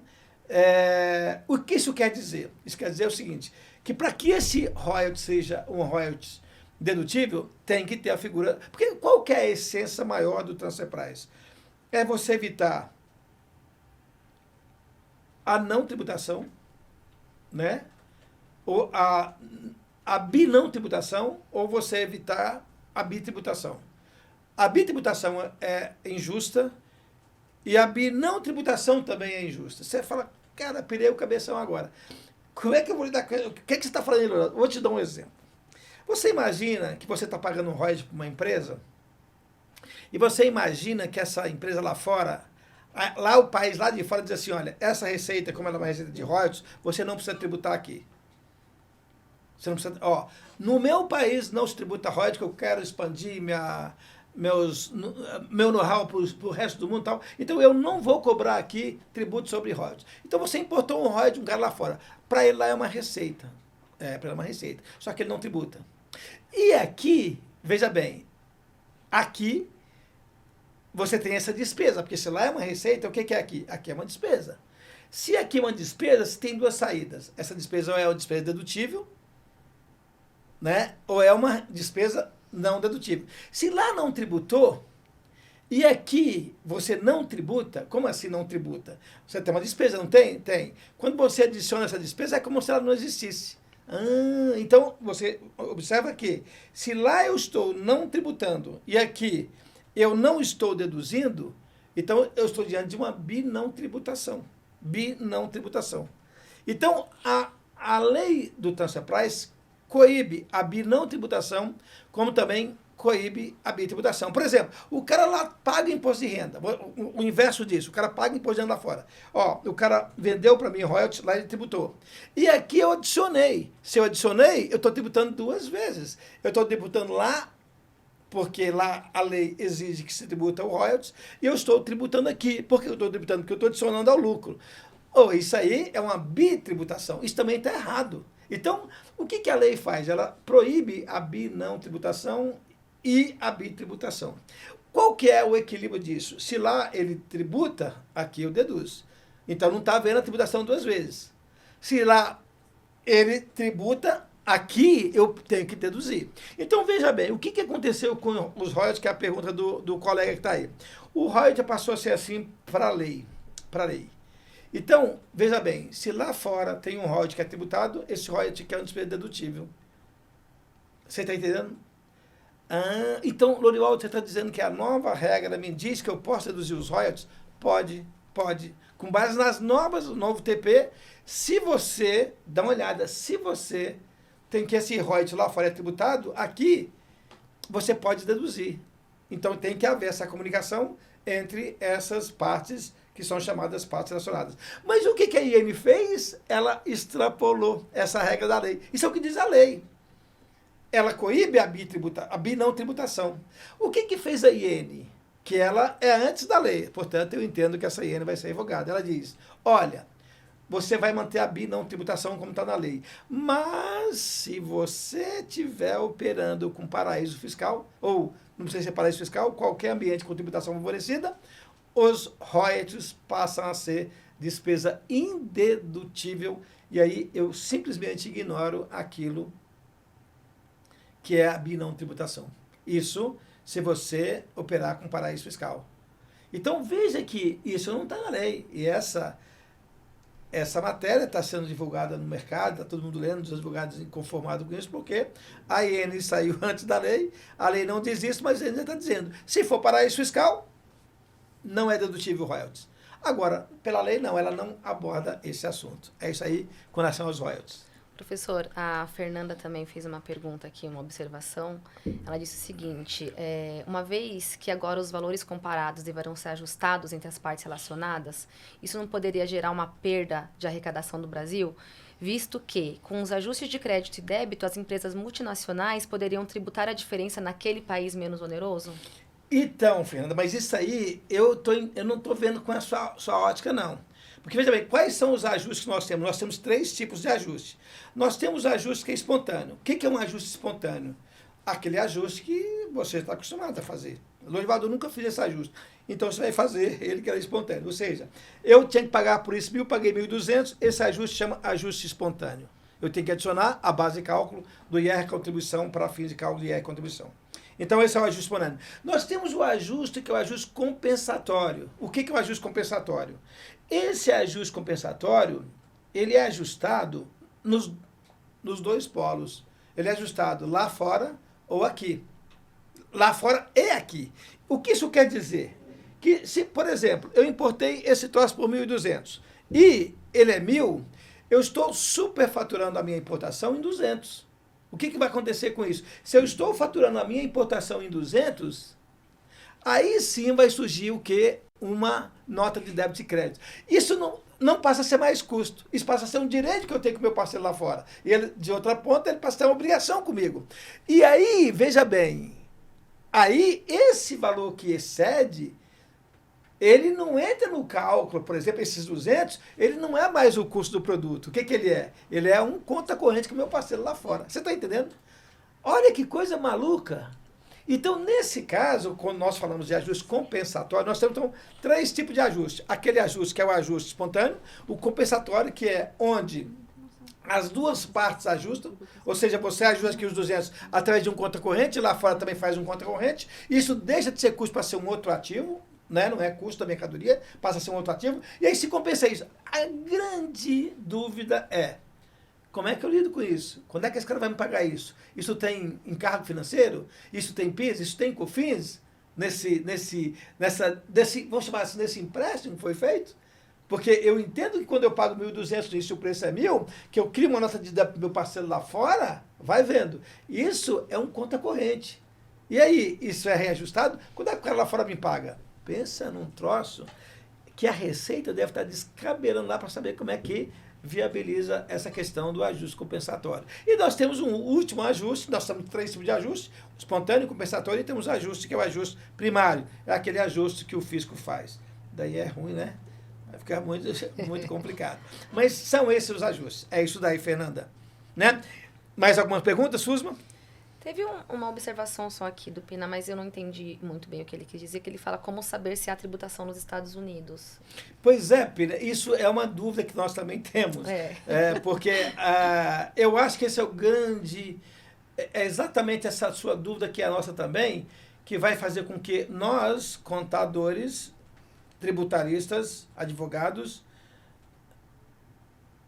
o que isso quer dizer? Isso quer dizer o seguinte, que para que esse royalties seja um royalties dedutível, tem que ter a figura... Porque qual que é a essência maior do transfer price? É você evitar a não tributação, né? Ou a binão tributação, ou você evitar a bitributação. A bitributação é injusta e a binão tributação também é injusta. Você fala, cara, pirei o cabeção agora. Como é que eu vou lidar com isso? O que é que você está falando, Leonardo? Vou te dar um exemplo. Você imagina que você está pagando um royalties para uma empresa e você imagina que essa empresa lá fora, lá o país lá de fora diz assim, olha, essa receita, como ela é uma receita de royalties, você não precisa tributar aqui. Você não precisa... no meu país não se tributa royalties, que eu quero expandir meu know-how para o resto do mundo e tal. Então, eu não vou cobrar aqui tributo sobre royalties. Então, você importou um royalties de um cara lá fora. Para ele lá é uma receita. Para ele é uma receita. Só que ele não tributa. E aqui, veja bem, aqui você tem essa despesa, porque se lá é uma receita, o que é aqui? Aqui é uma despesa. Se aqui é uma despesa, você tem duas saídas. Essa despesa ou é uma despesa dedutível, né? Ou é uma despesa não dedutível. Se lá não tributou, e aqui você não tributa, como assim não tributa? Você tem uma despesa, não tem? Tem. Quando você adiciona essa despesa, é como se ela não existisse. Então, você observa que, se lá eu estou não tributando, e aqui eu não estou deduzindo, então eu estou diante de uma binão tributação. Binão tributação. Então, a lei do transfer price coíbe a não tributação, como também coíbe a bitributação. Por exemplo, o cara lá paga imposto de renda. O inverso disso, o cara paga imposto de renda lá fora. Ó, o cara vendeu para mim royalties, lá ele tributou. E aqui eu adicionei. Se eu adicionei, eu estou tributando 2 vezes. Eu estou tributando lá, porque lá a lei exige que se tributa o royalties, e eu estou tributando aqui. Por que eu estou tributando? Porque eu estou adicionando ao lucro. Isso aí é uma bitributação. Isso também está errado. Então, o que a lei faz? Ela proíbe a não tributação e a bitributação. Qual que é o equilíbrio disso? Se lá ele tributa, aqui eu deduzo. Então não está havendo a tributação 2 vezes. Se lá ele tributa, aqui eu tenho que deduzir. Então veja bem, o que aconteceu com os royalties, que é a pergunta do colega que está aí. O royalty passou a ser assim para a lei. Então, veja bem, se lá fora tem um royalty que é tributado, esse royalty que é um despesa dedutível. Você está entendendo? Então, Lorival, você está dizendo que a nova regra me diz que eu posso deduzir os royalties? Pode. Com base nas novas, o novo TP, se você, dá uma olhada, se você tem que esse royalty lá fora é tributado, aqui você pode deduzir. Então, tem que haver essa comunicação entre essas partes que são chamadas partes relacionadas. Mas o que a IN fez? Ela extrapolou essa regra da lei. Isso é o que diz a lei. Ela coíbe a não tributação. O que fez a IN? Que ela é antes da lei. Portanto, eu entendo que essa IN vai ser revogada. Ela diz, olha, você vai manter a não tributação como está na lei. Mas, se você estiver operando com paraíso fiscal, ou não precisa ser paraíso fiscal, qualquer ambiente com tributação favorecida, os royalties passam a ser despesa indedutível. E aí eu simplesmente ignoro aquilo que é a não tributação. Isso se você operar com paraíso fiscal. Então veja que isso não está na lei. E essa matéria está sendo divulgada no mercado, está todo mundo lendo, os advogados inconformados com isso, porque a IN saiu antes da lei, a lei não diz isso, mas ele já está dizendo, se for paraíso fiscal, não é dedutível royalties. Agora, pela lei não, ela não aborda esse assunto. É isso aí com relação aos royalties. Professor, a Fernanda também fez uma pergunta aqui, uma observação. Ela disse o seguinte, uma vez que agora os valores comparados deverão ser ajustados entre as partes relacionadas, isso não poderia gerar uma perda de arrecadação do Brasil? Visto que, com os ajustes de crédito e débito, as empresas multinacionais poderiam tributar a diferença naquele país menos oneroso? Então, Fernanda, mas isso aí eu não estou vendo com a sua ótica, não. Porque, veja bem, quais são os ajustes que nós temos? Nós temos 3 tipos de ajuste. Nós temos ajuste que é espontâneo. O que é um ajuste espontâneo? Aquele ajuste que você está acostumado a fazer. O Lorival nunca fez esse ajuste. Então, você vai fazer ele que era espontâneo. Ou seja, eu tinha que pagar por isso 1.000, paguei 1.200, esse ajuste chama ajuste espontâneo. Eu tenho que adicionar a base de cálculo do IR contribuição para fins de cálculo do IR contribuição. Então, esse é o ajuste espontâneo. Nós temos o ajuste que é o ajuste compensatório. O que é o ajuste compensatório? Esse ajuste compensatório, ele é ajustado nos 2 polos. Ele é ajustado lá fora ou aqui. Lá fora e aqui. O que isso quer dizer? Que se, por exemplo, eu importei esse troço por 1.200 e ele é 1.000, eu estou superfaturando a minha importação em 200. O que vai acontecer com isso? Se eu estou faturando a minha importação em 200, aí sim vai surgir o quê? Uma nota de débito e crédito. Isso não passa a ser mais custo. Isso passa a ser um direito que eu tenho com o meu parceiro lá fora. E ele, de outra ponta, ele passa a ter uma obrigação comigo. E aí, veja bem, aí esse valor que excede, ele não entra no cálculo, por exemplo, esses 200, ele não é mais o custo do produto. O que ele é? Ele é um conta corrente com o meu parceiro lá fora. Você está entendendo? Olha que coisa maluca. Então, nesse caso, quando nós falamos de ajuste compensatório, nós temos então 3 tipos de ajuste. Aquele ajuste que é o ajuste espontâneo, o compensatório, que é onde as 2 partes ajustam, ou seja, você ajusta aqui os 200 através de um conta corrente, lá fora também faz um conta corrente, isso deixa de ser custo para ser um outro ativo, né? Não é custo da mercadoria, passa a ser um outro ativo, e aí se compensa isso. A grande dúvida é, como é que eu lido com isso? Quando é que esse cara vai me pagar isso? Isso tem encargo financeiro? Isso tem PIS? Isso tem COFINS? Vamos chamar assim, nesse empréstimo que foi feito? Porque eu entendo que quando eu pago 1.200 e o preço é 1.000, que eu crio uma nota de débito pro meu parceiro lá fora, vai vendo. Isso é um conta corrente. E aí, isso é reajustado? Quando é que o cara lá fora me paga? Pensa num troço que a Receita deve estar descabelando lá para saber como é que viabiliza essa questão do ajuste compensatório. E nós temos um último ajuste, nós temos 3 tipos de ajuste, espontâneo, compensatório, e temos ajuste que é o ajuste primário, é aquele ajuste que o fisco faz. Daí é ruim, né? Vai ficar muito complicado. Mas são esses os ajustes. É isso daí, Fernanda. Né? Mais algumas perguntas, Suzma? Teve uma observação só aqui do Pina, mas eu não entendi muito bem o que ele quis dizer, que ele fala como saber se há tributação nos Estados Unidos. Pois é, Pina, isso é uma dúvida que nós também temos. Porque eu acho que esse é o grande... É exatamente essa sua dúvida, que é a nossa também, que vai fazer com que nós, contadores, tributaristas, advogados,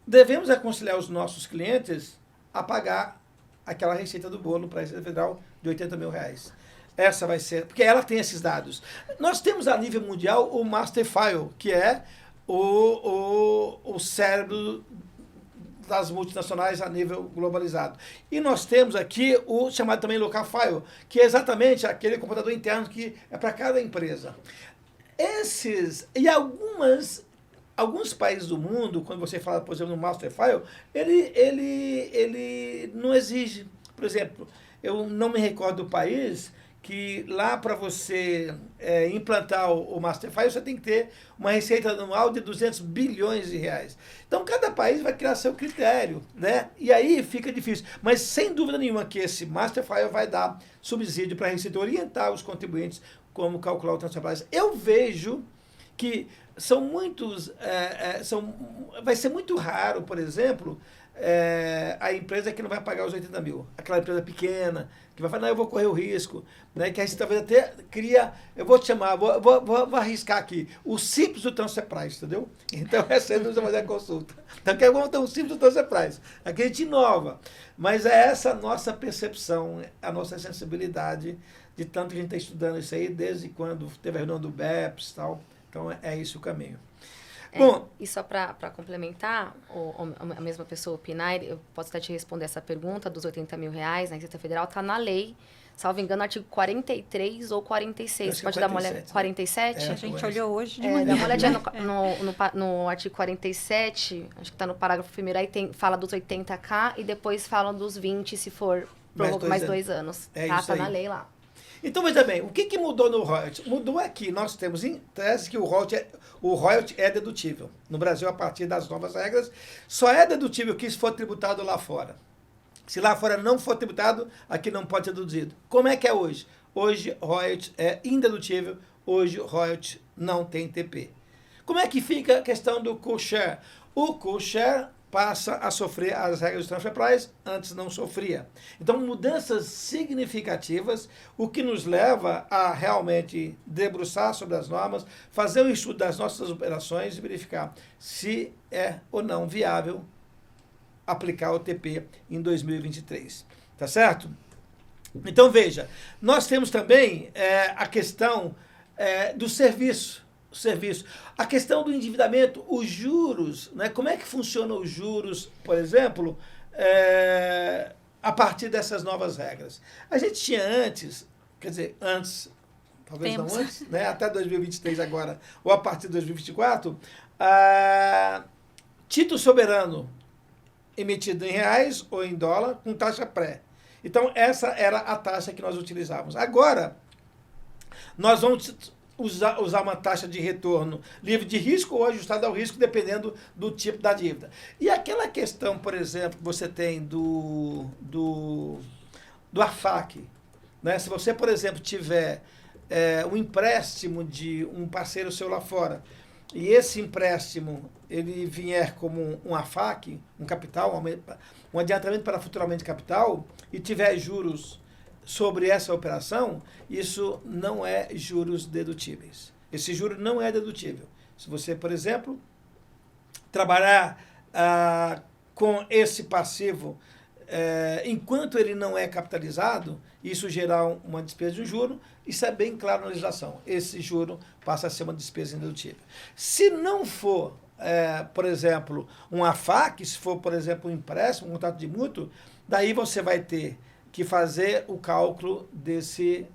devemos aconselhar os nossos clientes a pagar aquela receita do bolo para a Receita Federal de R$80.000. Essa vai ser... Porque ela tem esses dados. Nós temos a nível mundial o Master File, que é o cérebro das multinacionais a nível globalizado. E nós temos aqui o chamado também Local File, que é exatamente aquele computador interno que é para cada empresa. E alguns países do mundo, quando você fala, por exemplo, no Master File, ele não exige. Por exemplo, eu não me recordo do país que lá para você implantar o Master File, você tem que ter uma receita anual de 200 bilhões de reais. Então, cada país vai criar seu critério, né? E aí fica difícil. Mas, sem dúvida nenhuma, que esse Master File vai dar subsídio para a Receita orientar os contribuintes como calcular o transfer price. Eu vejo que são muitos... vai ser muito raro, por exemplo, a empresa que não vai pagar os 80 mil. Aquela empresa pequena, que vai falar, não, eu vou correr o risco. Né? Que a gente talvez até cria... Eu vou te chamar, vou arriscar aqui. O simples do transfer price, entendeu? Então, essa é a fazer a consulta. Então, vamos ter um simples do transfer price. Aqui a gente inova. Mas é essa a nossa percepção, a nossa sensibilidade, de tanto que a gente está estudando isso aí, desde quando teve a reunião do BEPS e tal. Então, é isso o caminho. Bom, e só para complementar, a mesma pessoa, o Pinay, eu posso até te responder essa pergunta dos R$80.000 na Receita Federal, está na lei, salvo engano, artigo 43 ou 46. Você pode 47, dar uma olhada? 47? A gente olhou hoje de manhã. Dá uma olhadinha no artigo 47, acho que está no parágrafo 1º, aí fala dos 80K e depois falam dos 20 se for mais 2 anos. Tá na lei lá. Então, veja bem, o que mudou no royalty? Mudou aqui, nós temos em tese que o royalty é dedutível. No Brasil, a partir das novas regras, só é dedutível que se for tributado lá fora. Se lá fora não for tributado, aqui não pode ser deduzido. Como é que é hoje? Hoje, royalty é indedutível, hoje, royalty não tem TP. Como é que fica a questão do co-share? O co-share passa a sofrer as regras do transfer price, antes não sofria. Então, mudanças significativas, o que nos leva a realmente debruçar sobre as normas, fazer um estudo das nossas operações e verificar se é ou não viável aplicar o TP em 2023. Tá certo? Então, veja, nós temos também a questão do serviço. A questão do endividamento, os juros, né? Como é que funcionam os juros, por exemplo, a partir dessas novas regras? A gente tinha antes, talvez não antes, né? Até 2023 agora, ou a partir de 2024, título soberano emitido em reais ou em dólar com taxa pré. Então, essa era a taxa que nós utilizávamos. Agora, nós vamos usar uma taxa de retorno livre de risco ou ajustada ao risco, dependendo do tipo da dívida. E aquela questão, por exemplo, que você tem do AFAC, né? Se você, por exemplo, tiver um empréstimo de um parceiro seu lá fora, e esse empréstimo ele vier como um AFAC, um capital, um adiantamento para futuramente capital, e tiver juros sobre essa operação, isso não é juros dedutíveis. Esse juro não é dedutível. Se você, por exemplo, trabalhar com esse passivo enquanto ele não é capitalizado, isso gerar uma despesa de um juro, isso é bem claro na legislação. Esse juro passa a ser uma despesa indedutível. Se não for por exemplo, um AFAC, se for, por exemplo, um empréstimo, um contrato de mútuo, daí você vai ter que fazer o cálculo desse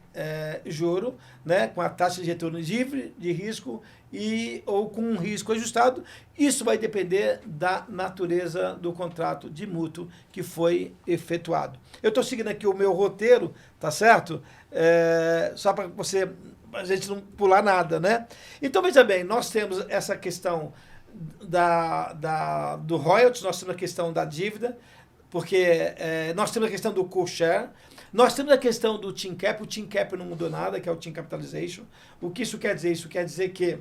juro, né, com a taxa de retorno livre de risco ou com um risco ajustado. Isso vai depender da natureza do contrato de mútuo que foi efetuado. Eu estou seguindo aqui o meu roteiro, tá certo? Só para a gente não pular nada, né? Então, veja bem, nós temos essa questão do royalties, nós temos a questão da dívida, porque nós temos a questão do co-share, nós temos a questão do TINCAP. O TINCAP não mudou nada, que é o Team Capitalization. O que isso quer dizer? Isso quer dizer que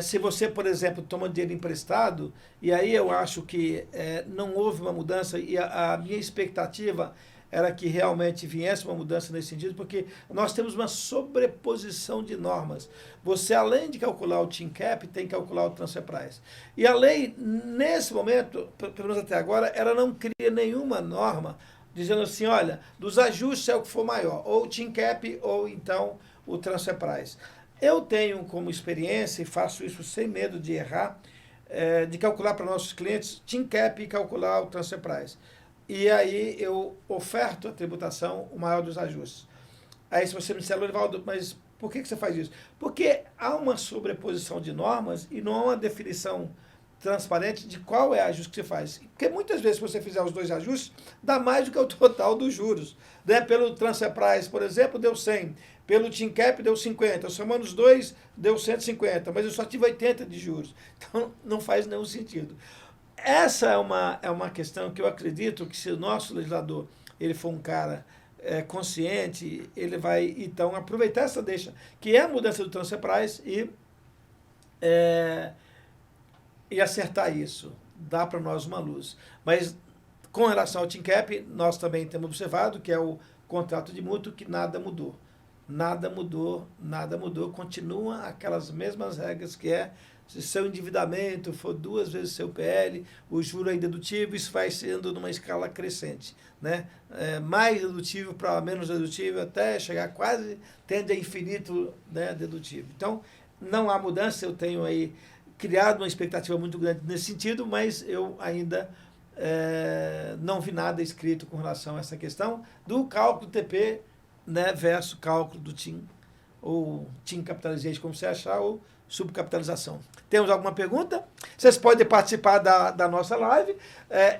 se você, por exemplo, toma dinheiro emprestado, e aí eu acho que não houve uma mudança, e a minha expectativa era que realmente viesse uma mudança nesse sentido, porque nós temos uma sobreposição de normas. Você, além de calcular o TINCAP, tem que calcular o Transfer Price. E a lei, nesse momento, pelo menos até agora, ela não cria nenhuma norma dizendo assim, olha, dos ajustes é o que for maior, ou o TINCAP, ou então o Transfer Price. Eu tenho como experiência, e faço isso sem medo de errar, de calcular para nossos clientes TINCAP e calcular o Transfer Price. E aí eu oferto a tributação o maior dos ajustes. Aí se você me disser, Lorivaldo, mas por que você faz isso? Porque há uma sobreposição de normas e não há uma definição transparente de qual é o ajuste que você faz. Porque muitas vezes, se você fizer os dois ajustes, dá mais do que o total dos juros. Né? Pelo Transfer Price, por exemplo, deu 100. Pelo TINCAP, deu 50. Somando os dois, deu 150. Mas eu só tive 80 de juros. Então, não faz nenhum sentido. Essa é uma questão que eu acredito que se o nosso legislador ele for um cara consciente, ele vai, então, aproveitar essa deixa, que é a mudança do Transfer Price e acertar isso. Dá para nós uma luz. Mas, com relação ao TINCAP, nós também temos observado que é o contrato de mútuo que nada mudou. Nada mudou, nada mudou. Continua aquelas mesmas regras que se seu endividamento for 2 vezes seu PL, o juro é dedutível, isso vai sendo numa escala crescente. Né? Mais dedutível para menos dedutível, até chegar quase, tende a infinito, né, dedutível. Então, não há mudança, eu tenho aí criado uma expectativa muito grande nesse sentido, mas eu ainda não vi nada escrito com relação a essa questão do cálculo do TP, né, versus cálculo do TIM, ou TIM Capitalization, como você achar, ou subcapitalização. Temos alguma pergunta? Vocês podem participar da nossa live.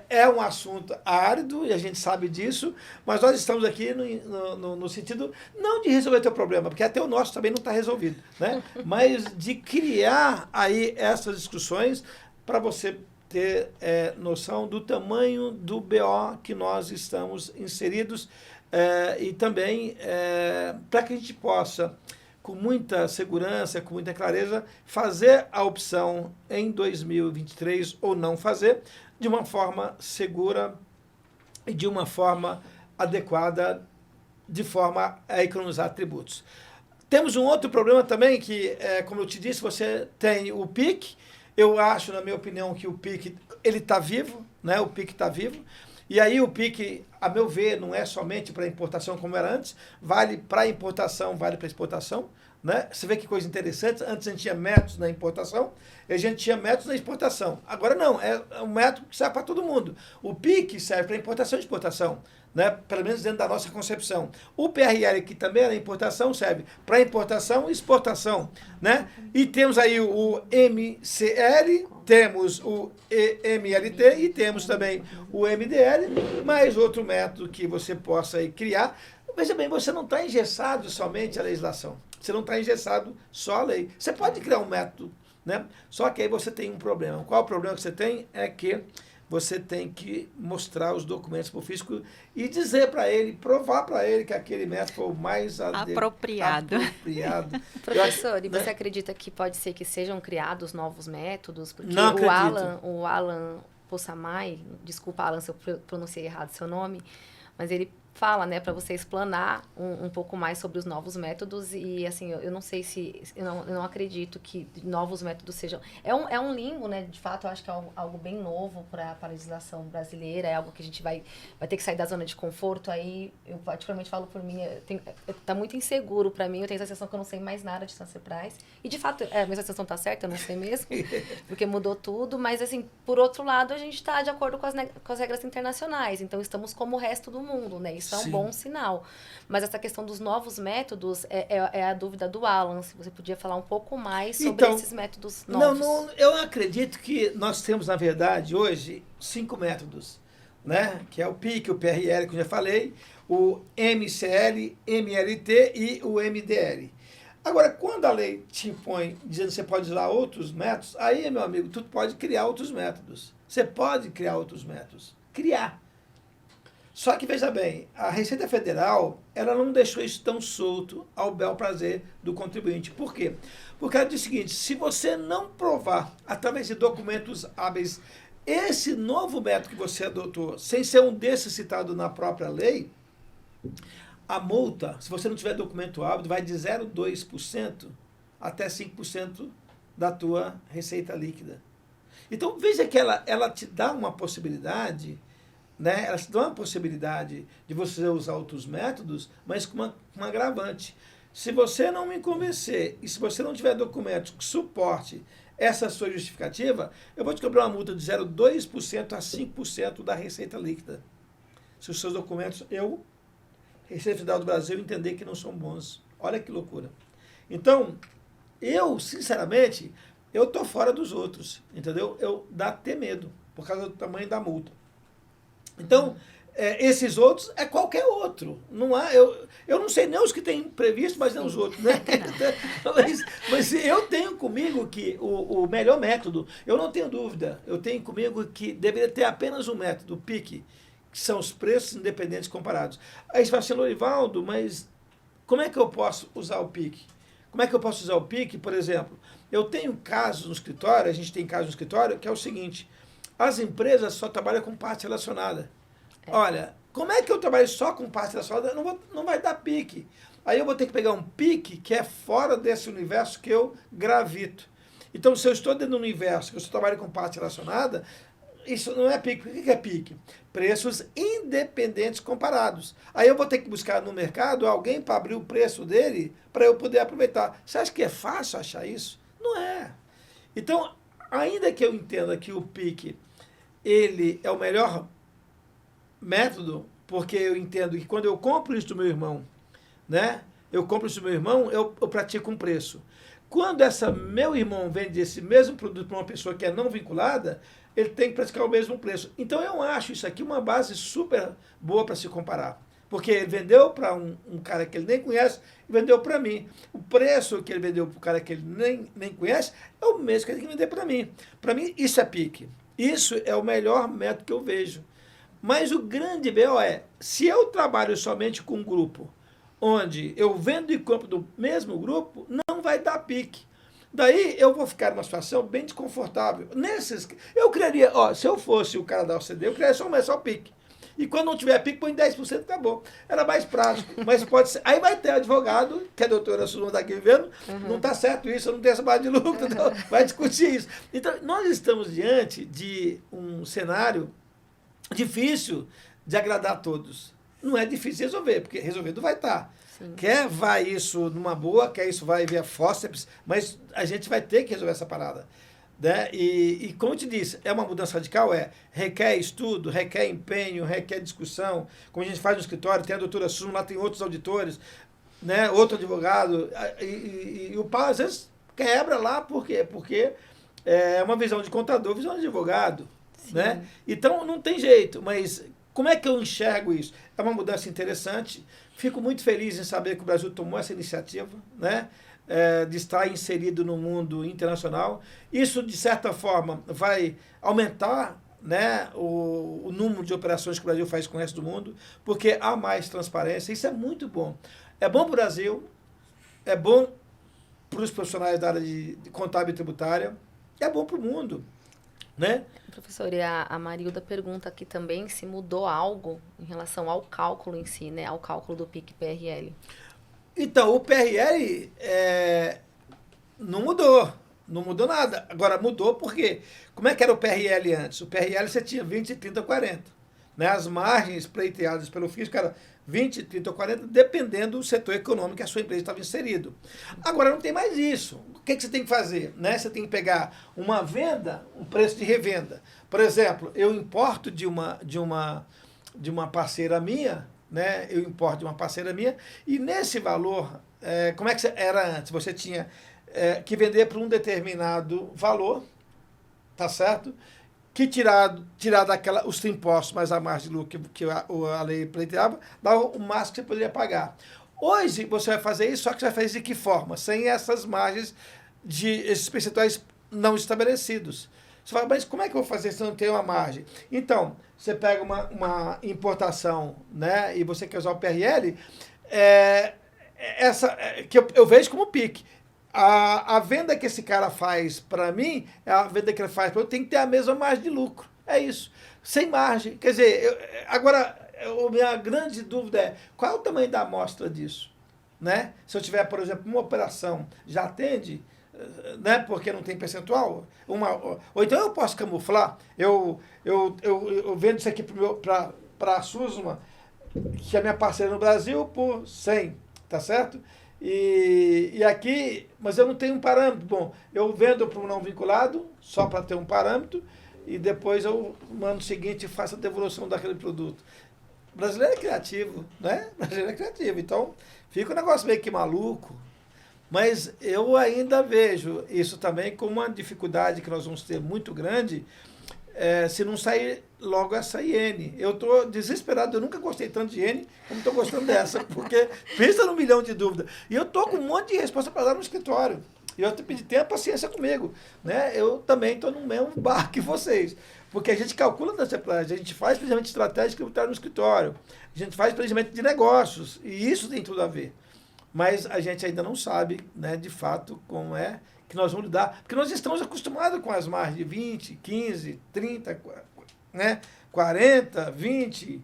É um assunto árido, e a gente sabe disso, mas nós estamos aqui no sentido, não de resolver teu problema, porque até o nosso também não está resolvido, né? Mas de criar aí essas discussões para você ter noção do tamanho do BO que nós estamos inseridos e também para que a gente possa, com muita segurança, com muita clareza, fazer a opção em 2023 ou não fazer, de uma forma segura e de uma forma adequada, de forma a economizar tributos. Temos um outro problema também que, como eu te disse, você tem o PIC. Eu acho, na minha opinião, que o PIC ele está vivo, né? O PIC está vivo. E aí o PIC, a meu ver, não é somente para importação como era antes, vale para importação, vale para exportação. Né? Você vê que coisa interessante, antes a gente tinha métodos na importação, e a gente tinha métodos na exportação. Agora não, é um método que serve para todo mundo. O PIC serve para importação e exportação, né? Pelo menos dentro da nossa concepção. O PRL, que também é na importação, serve para importação e exportação. Né? E temos aí o MCL, temos o MLT e temos também o MDL, mais outro método que você possa aí criar. Veja bem, você não está engessado somente a legislação. Você não está engessado só a lei. Você pode criar um método, né? Só que aí você tem um problema. Qual o problema que você tem? É que você tem que mostrar os documentos para o fisco e dizer para ele, provar para ele que aquele método foi o mais apropriado. Professor, e você acredita que pode ser que sejam criados novos métodos? Porque não o Alan Possamay, desculpa, Alan, se eu pronunciei errado seu nome, mas ele fala, né, para você explanar um pouco mais sobre os novos métodos e, assim, eu não sei se... Eu não acredito que novos métodos sejam... É um limbo, né, de fato, eu acho que é algo bem novo para a legislação brasileira, é algo que a gente vai ter que sair da zona de conforto, aí eu particularmente falo por mim, tá muito inseguro para mim, eu tenho a sensação que eu não sei mais nada de transfer price, e de fato, a minha sensação tá certa, eu não sei mesmo, porque mudou tudo, mas, assim, por outro lado, a gente está de acordo com as regras internacionais, então estamos como o resto do mundo, né, isso é um bom sinal. Mas essa questão dos novos métodos é a dúvida do Alan. Se você podia falar um pouco mais sobre esses métodos novos. Não, eu acredito que nós temos, na verdade, hoje, 5 métodos, né? Que é o PIC, o PRL, que eu já falei, o MCL, MLT e o MDL. Agora, quando a lei te impõe dizendo que você pode usar outros métodos, aí, meu amigo, tu pode criar outros métodos. Você pode criar outros métodos. Criar. Só que, veja bem, a Receita Federal, ela não deixou isso tão solto ao bel prazer do contribuinte. Por quê? Porque ela diz o seguinte, se você não provar, através de documentos hábeis, esse novo método que você adotou, sem ser um desses citado na própria lei, a multa, se você não tiver documento hábil, vai de 0,2% até 5% da tua receita líquida. Então, veja que ela te dá uma possibilidade... Né? Elas dão a possibilidade de você usar outros métodos, mas com uma agravante. Se você não me convencer e se você não tiver documentos que suporte essa sua justificativa, eu vou te cobrar uma multa de 0,2% a 5% da receita líquida. Se os seus documentos, Receita Federal do Brasil, entender que não são bons. Olha que loucura. Então, eu, sinceramente, eu estou fora dos outros, entendeu? Dá até medo, por causa do tamanho da multa. Então, esses outros é qualquer outro. Não há, eu não sei nem os que tem previsto, mas nem os outros. Né? mas eu tenho comigo que o melhor método, eu não tenho dúvida, eu tenho comigo que deveria ter apenas um método, o PIC, que são os preços independentes comparados. Aí você fala assim, Lorivaldo, mas como é que eu posso usar o PIC? Como é que eu posso usar o PIC, por exemplo? Eu tenho casos no escritório, a gente tem casos no escritório, que é o seguinte... As empresas só trabalham com parte relacionada. Olha, como é que eu trabalho só com parte relacionada? Não vai dar pique. Aí eu vou ter que pegar um pique que é fora desse universo que eu gravito. Então, se eu estou dentro do universo que eu só trabalho com parte relacionada, isso não é pique. O que é pique? Preços independentes comparados. Aí eu vou ter que buscar no mercado alguém para abrir o preço dele para eu poder aproveitar. Você acha que é fácil achar isso? Não é. Então, ainda que eu entenda que o PIC ele é o melhor método, porque eu entendo que quando eu compro isso do meu irmão, né? Eu compro isso do meu irmão, eu pratico um preço. Quando meu irmão vende esse mesmo produto para uma pessoa que é não vinculada, ele tem que praticar o mesmo preço. Então eu acho isso aqui uma base super boa para se comparar. Porque ele vendeu para um cara que ele nem conhece e vendeu para mim. O preço que ele vendeu para o cara que ele nem conhece é o mesmo que ele tem que vender para mim. Para mim, isso é pique. Isso é o melhor método que eu vejo. Mas o grande BO é, se eu trabalho somente com um grupo, onde eu vendo e compro do mesmo grupo, não vai dar pique. Daí eu vou ficar numa situação bem desconfortável. Eu criaria, se eu fosse o cara da OCDE, eu criaria só o pique. E quando não tiver pique, põe 10%, acabou. Era mais prático, mas pode ser. Aí vai ter advogado, que a doutora Suzana está aqui vendo, não está certo isso, eu não tenho essa base de lucro, então vai discutir isso. Então, nós estamos diante de um cenário difícil de agradar a todos. Não é difícil resolver, porque resolvido vai estar. Quer vai isso numa boa, quer isso vai via fórceps, mas a gente vai ter que resolver essa parada. Né? E como eu te disse, é uma mudança radical, requer estudo, requer empenho, requer discussão, como a gente faz no escritório, tem a doutora Suzana, lá tem outros auditores, né? Outro advogado, e o pau às vezes quebra lá, por quê? Porque é uma visão de contador, visão de advogado, né? Então não tem jeito, mas como é que eu enxergo isso? É uma mudança interessante, fico muito feliz em saber que o Brasil tomou essa iniciativa, né? De estar inserido no mundo internacional. Isso, de certa forma, vai aumentar, né, o número de operações que o Brasil faz com o resto do mundo, porque há mais transparência. Isso é muito bom. É bom para o Brasil, é bom para os profissionais da área de contábil e tributária, é bom para o mundo. né? Professor, e a Marilda pergunta aqui também se mudou algo em relação ao cálculo em si, né? Ao cálculo do PIC-PRL. Então, o PRL não mudou. Não mudou nada. Agora, mudou porque... Como é que era o PRL antes? O PRL você tinha 20, 30, 40. Né? As margens pleiteadas pelo fisco eram 20, 30 ou 40, dependendo do setor econômico que a sua empresa estava inserido. Agora, não tem mais isso. O que você tem que fazer? Né? Você tem que pegar uma venda, um preço de revenda. Por exemplo, eu importo de uma parceira minha, né? Eu importo de uma parceira minha, e nesse valor, como é que era antes? Você tinha que vender por um determinado valor, tá certo? Que tirar os impostos mais a margem de lucro que a lei pleiteava, dava o máximo que você poderia pagar. Hoje você vai fazer isso, só que você vai fazer de que forma? Sem essas margens esses percentuais não estabelecidos. Você fala, mas como é que eu vou fazer se eu não tenho uma margem? Então, você pega uma importação, né, e você quer usar o PRL, que eu vejo como PIC. A venda que esse cara faz para mim, a venda que ele faz para eu, tem que ter a mesma margem de lucro. É isso. Sem margem. Quer dizer, agora, a minha grande dúvida é, qual é o tamanho da amostra disso? Né? Se eu tiver, por exemplo, uma operação, já atende, né? Porque não tem percentual? Ou então eu posso camuflar. Eu vendo isso aqui para a Suzma, que é minha parceira no Brasil, por 100, tá certo? E aqui, mas eu não tenho um parâmetro. Bom, eu vendo para um não vinculado, só para ter um parâmetro, e depois eu mando o seguinte e faço a devolução daquele produto. O brasileiro é criativo, né? O brasileiro é criativo. Então, fica um negócio meio que maluco. Mas eu ainda vejo isso também como uma dificuldade que nós vamos ter muito grande, se não sair logo essa iene. Eu estou desesperado, eu nunca gostei tanto de iene como estou gostando dessa, porque pensa num milhão de dúvidas. E eu estou com um monte de resposta para dar no escritório. E eu tenha paciência comigo. Né? Eu também estou no mesmo barco que vocês. Porque a gente calcula nessa planejamento, a gente faz planejamento estratégico tributário no escritório, a gente faz planejamento de negócios, e isso tem tudo a ver. Mas a gente ainda não sabe, né, de fato, como é que nós vamos lidar. Porque nós estamos acostumados com as margens de 20, 15, 30, né, 40, 20.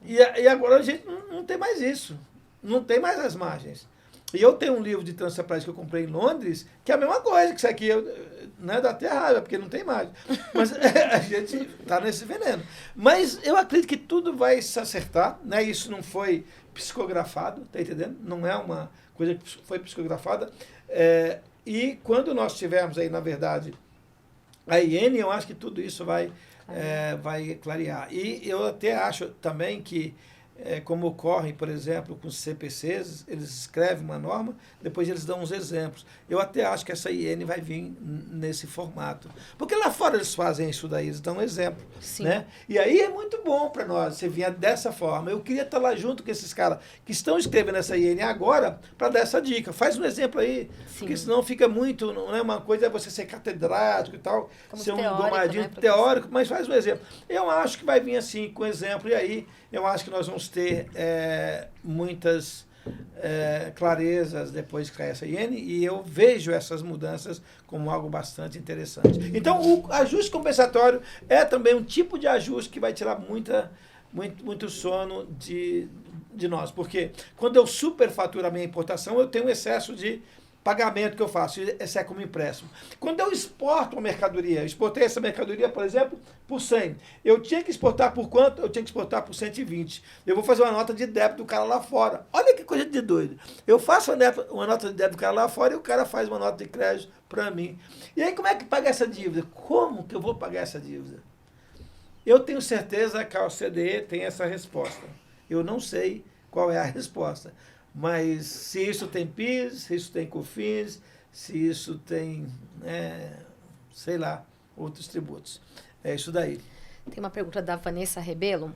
E agora a gente não tem mais isso. Não tem mais as margens. E eu tenho um livro de transfer price que eu comprei em Londres, que é a mesma coisa, que isso aqui né, dá até raiva, porque não tem margem. Mas a gente está nesse veneno. Mas eu acredito que tudo vai se acertar, né? Isso não foi psicografado, tá entendendo? Não é uma coisa que foi psicografada. E quando nós tivermos aí, na verdade, a iene, eu acho que tudo isso vai clarear. E eu até acho também que, como ocorre, por exemplo, com os CPCs, eles escrevem uma norma, depois eles dão uns exemplos. Eu até acho que essa iene vai vir nesse formato. Porque lá fora eles fazem isso daí, eles dão um exemplo. Sim. Né? E aí é muito bom para nós, você vinha dessa forma. Eu queria estar lá junto com esses caras que estão escrevendo essa iene agora para dar essa dica. Faz um exemplo aí, Sim. porque senão fica muito, não é uma coisa, é você ser catedrático e tal, como ser um teórico, domadinho, né, teórico, mas faz um exemplo. Eu acho que vai vir assim, com exemplo, e aí eu acho que nós vamos ter muitas clarezas depois que cair essa iene, e eu vejo essas mudanças como algo bastante interessante. Então, o ajuste compensatório é também um tipo de ajuste que vai tirar muito sono de nós, porque quando eu superfaturo a minha importação, eu tenho um excesso de pagamento que eu faço, esse é como empréstimo. Quando eu exporto uma mercadoria, exportei essa mercadoria, por exemplo, por 100. Eu tinha que exportar por quanto? Eu tinha que exportar por 120. Eu vou fazer uma nota de débito do cara lá fora. Olha que coisa de doido. Eu faço uma nota de débito do cara lá fora e o cara faz uma nota de crédito para mim. E aí como é que paga essa dívida? Como que eu vou pagar essa dívida? Eu tenho certeza que a OCDE tem essa resposta. Eu não sei qual é a resposta. Mas se isso tem PIS, se isso tem COFINS, se isso tem, sei lá, outros tributos. É isso daí. Tem uma pergunta da Vanessa Rebelo.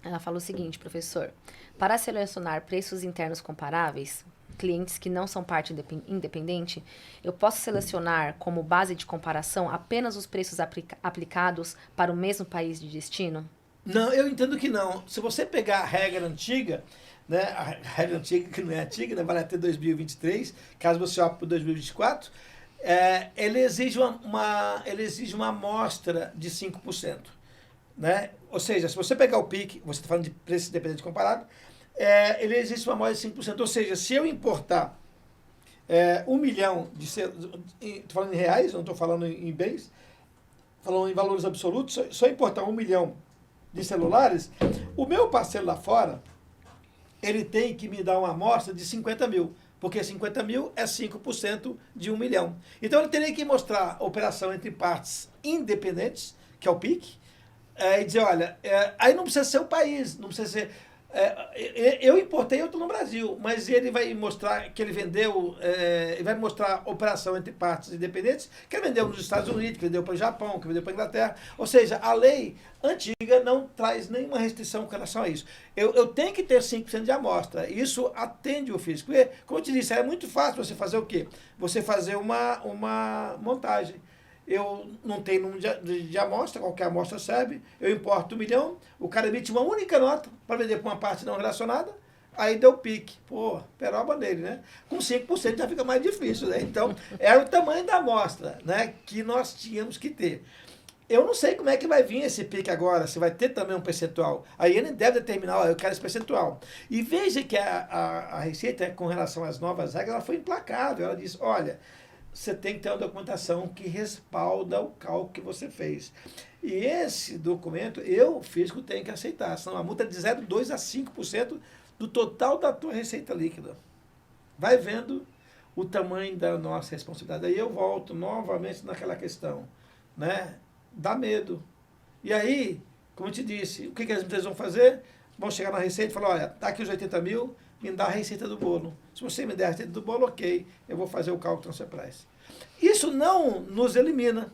Ela fala o seguinte, professor. Para selecionar preços internos comparáveis, clientes que não são parte independente, eu posso selecionar como base de comparação apenas os preços aplicados para o mesmo país de destino? Não, eu entendo que não. Se você pegar a regra antiga, né, a regra antiga, que não é antiga, né, vale até 2023, caso você opte por 2024, ele exige ele exige uma amostra de 5%. Né? Ou seja, se você pegar o PIC, você está falando de preço independente comparado, ele existe uma amostra de 5%. Ou seja, se eu importar 1 milhão estou falando em reais, não estou falando em bens, falando em valores absolutos, se eu importar 1 milhão de celulares, o meu parceiro lá fora, ele tem que me dar uma amostra de 50 mil, porque 50 mil é 5% de 1 milhão. Então ele teria que mostrar a operação entre partes independentes, que é o PIC, e dizer, olha, aí não precisa ser o país, não precisa ser... eu importei, eu estou no Brasil, mas ele vai mostrar que ele vendeu, ele vai mostrar a operação entre partes independentes, que ele vendeu nos Estados Unidos, que vendeu para o Japão, que vendeu para a Inglaterra. Ou seja, a lei antiga não traz nenhuma restrição com relação a isso. Eu tenho que ter 5% de amostra. Isso atende o físico. E, como eu te disse, é muito fácil você fazer o quê? Você fazer uma montagem. Eu não tenho número de amostra, qualquer amostra serve, eu importo 1 milhão, o cara emite uma única nota para vender para uma parte não relacionada, aí deu pique. Pô, peroba nele, né? Com 5% já fica mais difícil, né? Então, era o tamanho da amostra, né, que nós tínhamos que ter. Eu não sei como é que vai vir esse pique agora, se vai ter também um percentual. Aí ele deve determinar, ó, eu quero esse percentual. E veja que a Receita, com relação às novas regras, ela foi implacável. Ela disse, olha, você tem que ter uma documentação que respalda o cálculo que você fez. E esse documento, eu, físico, tenho que aceitar. Senão a multa é de 0,2% a 5% do total da tua receita líquida. Vai vendo o tamanho da nossa responsabilidade. Aí eu volto novamente naquela questão, né? Dá medo. E aí, como eu te disse, o que as empresas vão fazer? Vão chegar na receita e falar, olha, tá aqui os 80 mil, me dá a receita do bolo. Se você me der a receita do bolo, ok, eu vou fazer o cálculo transfer price. Isso não nos elimina,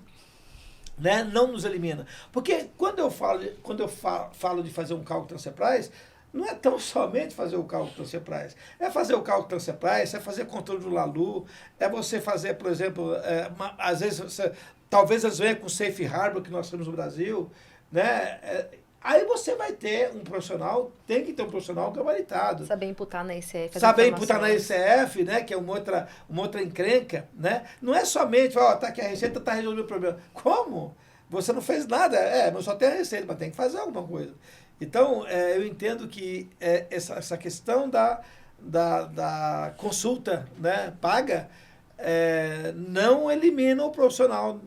né? Não nos elimina. Porque quando eu falo de fazer um cálculo transfer price, não é tão somente fazer o cálculo transfer price. É fazer o cálculo transfer price, é fazer controle do LALU, é você fazer, por exemplo, às vezes, talvez eles venham com o Safe Harbor que nós temos no Brasil, né? Aí você vai ter um profissional, tem que ter um profissional gabaritado. Saber imputar na ICF. Saber imputar na ICF, né, que é uma outra encrenca, né? Não é somente, ó, tá aqui a receita, tá resolvendo o problema. Como? Você não fez nada? Mas só tem a receita, mas tem que fazer alguma coisa. Então, eu entendo que essa questão da consulta, né, paga, não elimina o profissional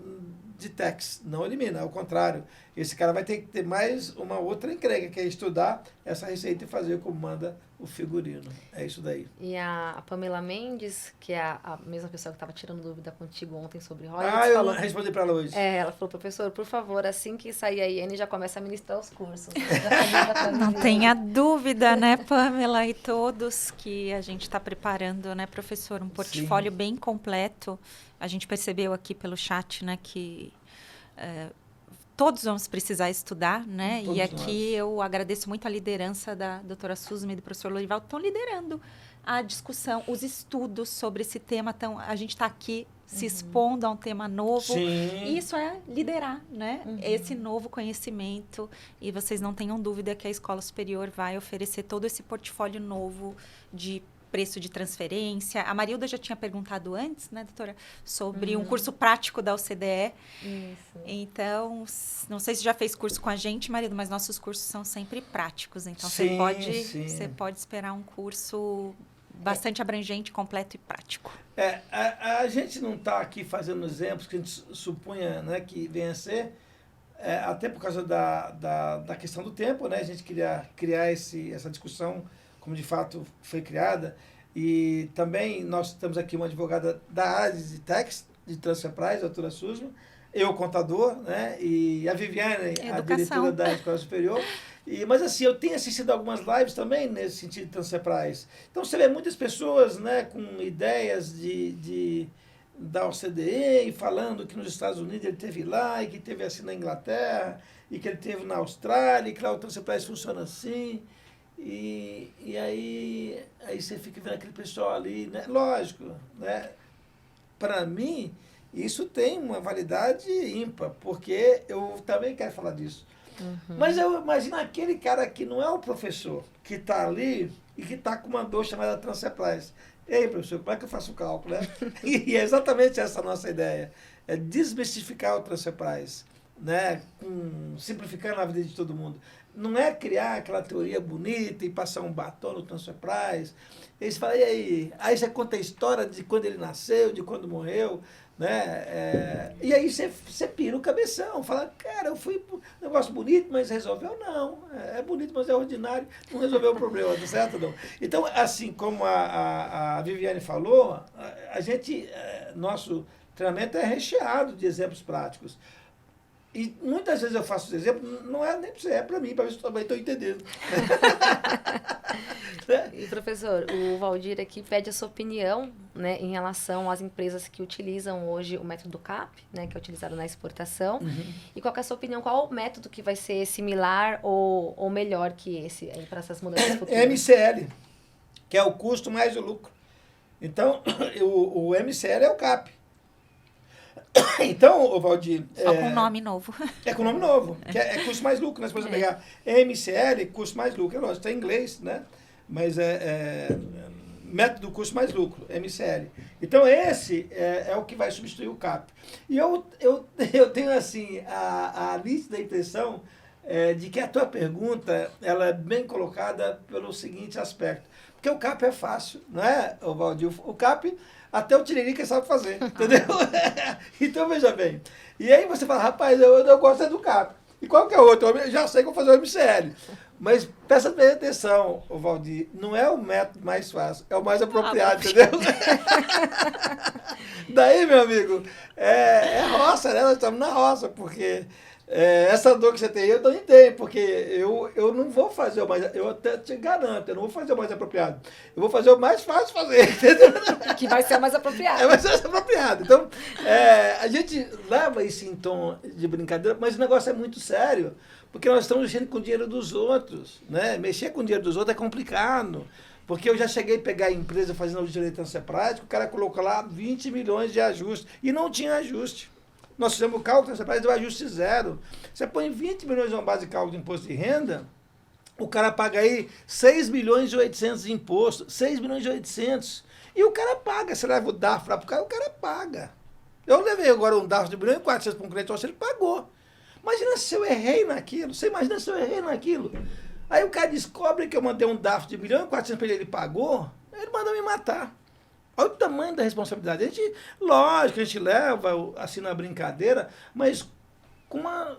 de tax, não elimina, ao contrário. Esse cara vai ter que ter mais uma outra encrenca, que é estudar essa receita e fazer como manda o figurino. É isso daí. E a Pamela Mendes, que é a mesma pessoa que estava tirando dúvida contigo ontem sobre royalties, eu respondi para ela hoje. Ela falou, professor, por favor, assim que sair a IN, já começa a ministrar os cursos. Não tenha dúvida, né, Pamela e todos, que a gente está preparando, né, professor, um portfólio Sim. bem completo. A gente percebeu aqui pelo chat, né, que todos vamos precisar estudar, né? Todos e aqui eu agradeço muito a liderança da doutora Suzma e do professor Lorival, que estão liderando a discussão, os estudos sobre esse tema. A gente está aqui se expondo a um tema novo. Sim. E isso é liderar, né? Esse novo conhecimento. E vocês não tenham dúvida que a Escola Superior vai oferecer todo esse portfólio novo de preço de transferência. A Marilda já tinha perguntado antes, né, doutora, sobre um curso prático da OCDE. Isso. Então, não sei se já fez curso com a gente, Marilda, mas nossos cursos são sempre práticos. Então, sim, você pode esperar um curso bastante abrangente, completo e prático. A gente não está aqui fazendo exemplos que a gente supunha, né, que venha a ser, até por causa da questão do tempo, né? A gente queria criar essa discussão como de fato foi criada, e também nós temos aqui uma advogada da área de tax, de transfer price, a doutora Suzma, eu contador, né, e a Viviane, a diretora da Escola Superior, mas assim, eu tenho assistido algumas lives também nesse sentido de transfer price. Então você vê muitas pessoas, né, com ideias da OCDE, falando que nos Estados Unidos ele teve lá, e que teve assim na Inglaterra, e que ele teve na Austrália, e que lá o transfer price funciona assim. E aí você fica vendo aquele pessoal ali, né? Lógico, né? Para mim, isso tem uma validade ímpar, porque eu também quero falar disso. Mas eu imagino aquele cara que não é o professor, que está ali e que está com uma dor chamada transfer price. Ei, professor, como é que eu faço o cálculo, né? E é exatamente essa a nossa ideia. É desmistificar o Transfer Price, né? Simplificando a vida de todo mundo. Não é criar aquela teoria bonita e passar um batom no Transfer Price. Eles falam, e aí? Aí você conta a história de quando ele nasceu, de quando morreu, né? E aí você pira o cabeção, fala, cara, eu fui um negócio bonito, mas resolveu? Não. É bonito, mas é ordinário, não resolveu o problema, tá certo? Não. Então, assim como a Viviane falou, a gente, nosso treinamento é recheado de exemplos práticos. E muitas vezes eu faço os exemplos, não é nem para você, é para mim, para ver se eu também estou entendendo. E, professor, o Valdir aqui pede a sua opinião, né, em relação às empresas que utilizam hoje o método CAP, né, que é utilizado na exportação. Uhum. E qual que é a sua opinião? Qual o método que vai ser similar ou melhor que esse para essas mudanças futuras? MCL, que é o custo mais o lucro. Então, o MCL é o CAP. Então, Valdir... Só com nome novo. É com nome novo, que é custo mais lucro, né? Se você pegar MCL, custo mais lucro. É lógico, está em inglês, né? Mas método custo mais lucro, MCL. Então, esse é o que vai substituir o CAP. E eu tenho, assim, a nítida impressão de que a tua pergunta ela é bem colocada pelo seguinte aspecto. Porque o CAP é fácil, não é, Valdir? O CAP... Até o Tiririca sabe fazer, entendeu? Então, veja bem. E aí você fala, rapaz, eu gosto do CAP. E qual que é o outro? Eu já sei que eu vou fazer o MCL. Mas presta bem atenção, Valdir, não é o método mais fácil, é o mais apropriado, entendeu? Daí, meu amigo, é roça, né? Nós estamos na roça, porque... essa dor que você tem, eu também tenho, porque eu não vou fazer o mais, eu até te garanto, eu não vou fazer o mais apropriado. Eu vou fazer o mais fácil de fazer, entendeu? Que vai ser o mais apropriado. Vai ser mais apropriado. Então, a gente leva isso em tom de brincadeira, mas o negócio é muito sério, porque nós estamos mexendo com o dinheiro dos outros, né? Mexer com o dinheiro dos outros é complicado. Porque eu já cheguei a pegar a empresa fazendo auditoria de transfer prático, o cara colocou lá 20 milhões de ajuste, e não tinha ajuste. Nós fizemos o cálculo, você deu ajuste zero. Você põe 20 milhões numa base de cálculo de imposto de renda, o cara paga aí 6 milhões e 800 de imposto, 6 milhões e 800. E o cara paga, você leva o DARF lá pro cara, o cara paga. Eu levei agora um DARF de 1 milhão e 400 para um cliente, ele pagou. Imagina se eu errei naquilo, você imagina se eu errei naquilo. Aí o cara descobre que eu mandei um DARF de 1 milhão e 400 para ele pagou, ele manda me matar. Olha o tamanho da responsabilidade. Lógico, a gente leva assim na brincadeira, mas com uma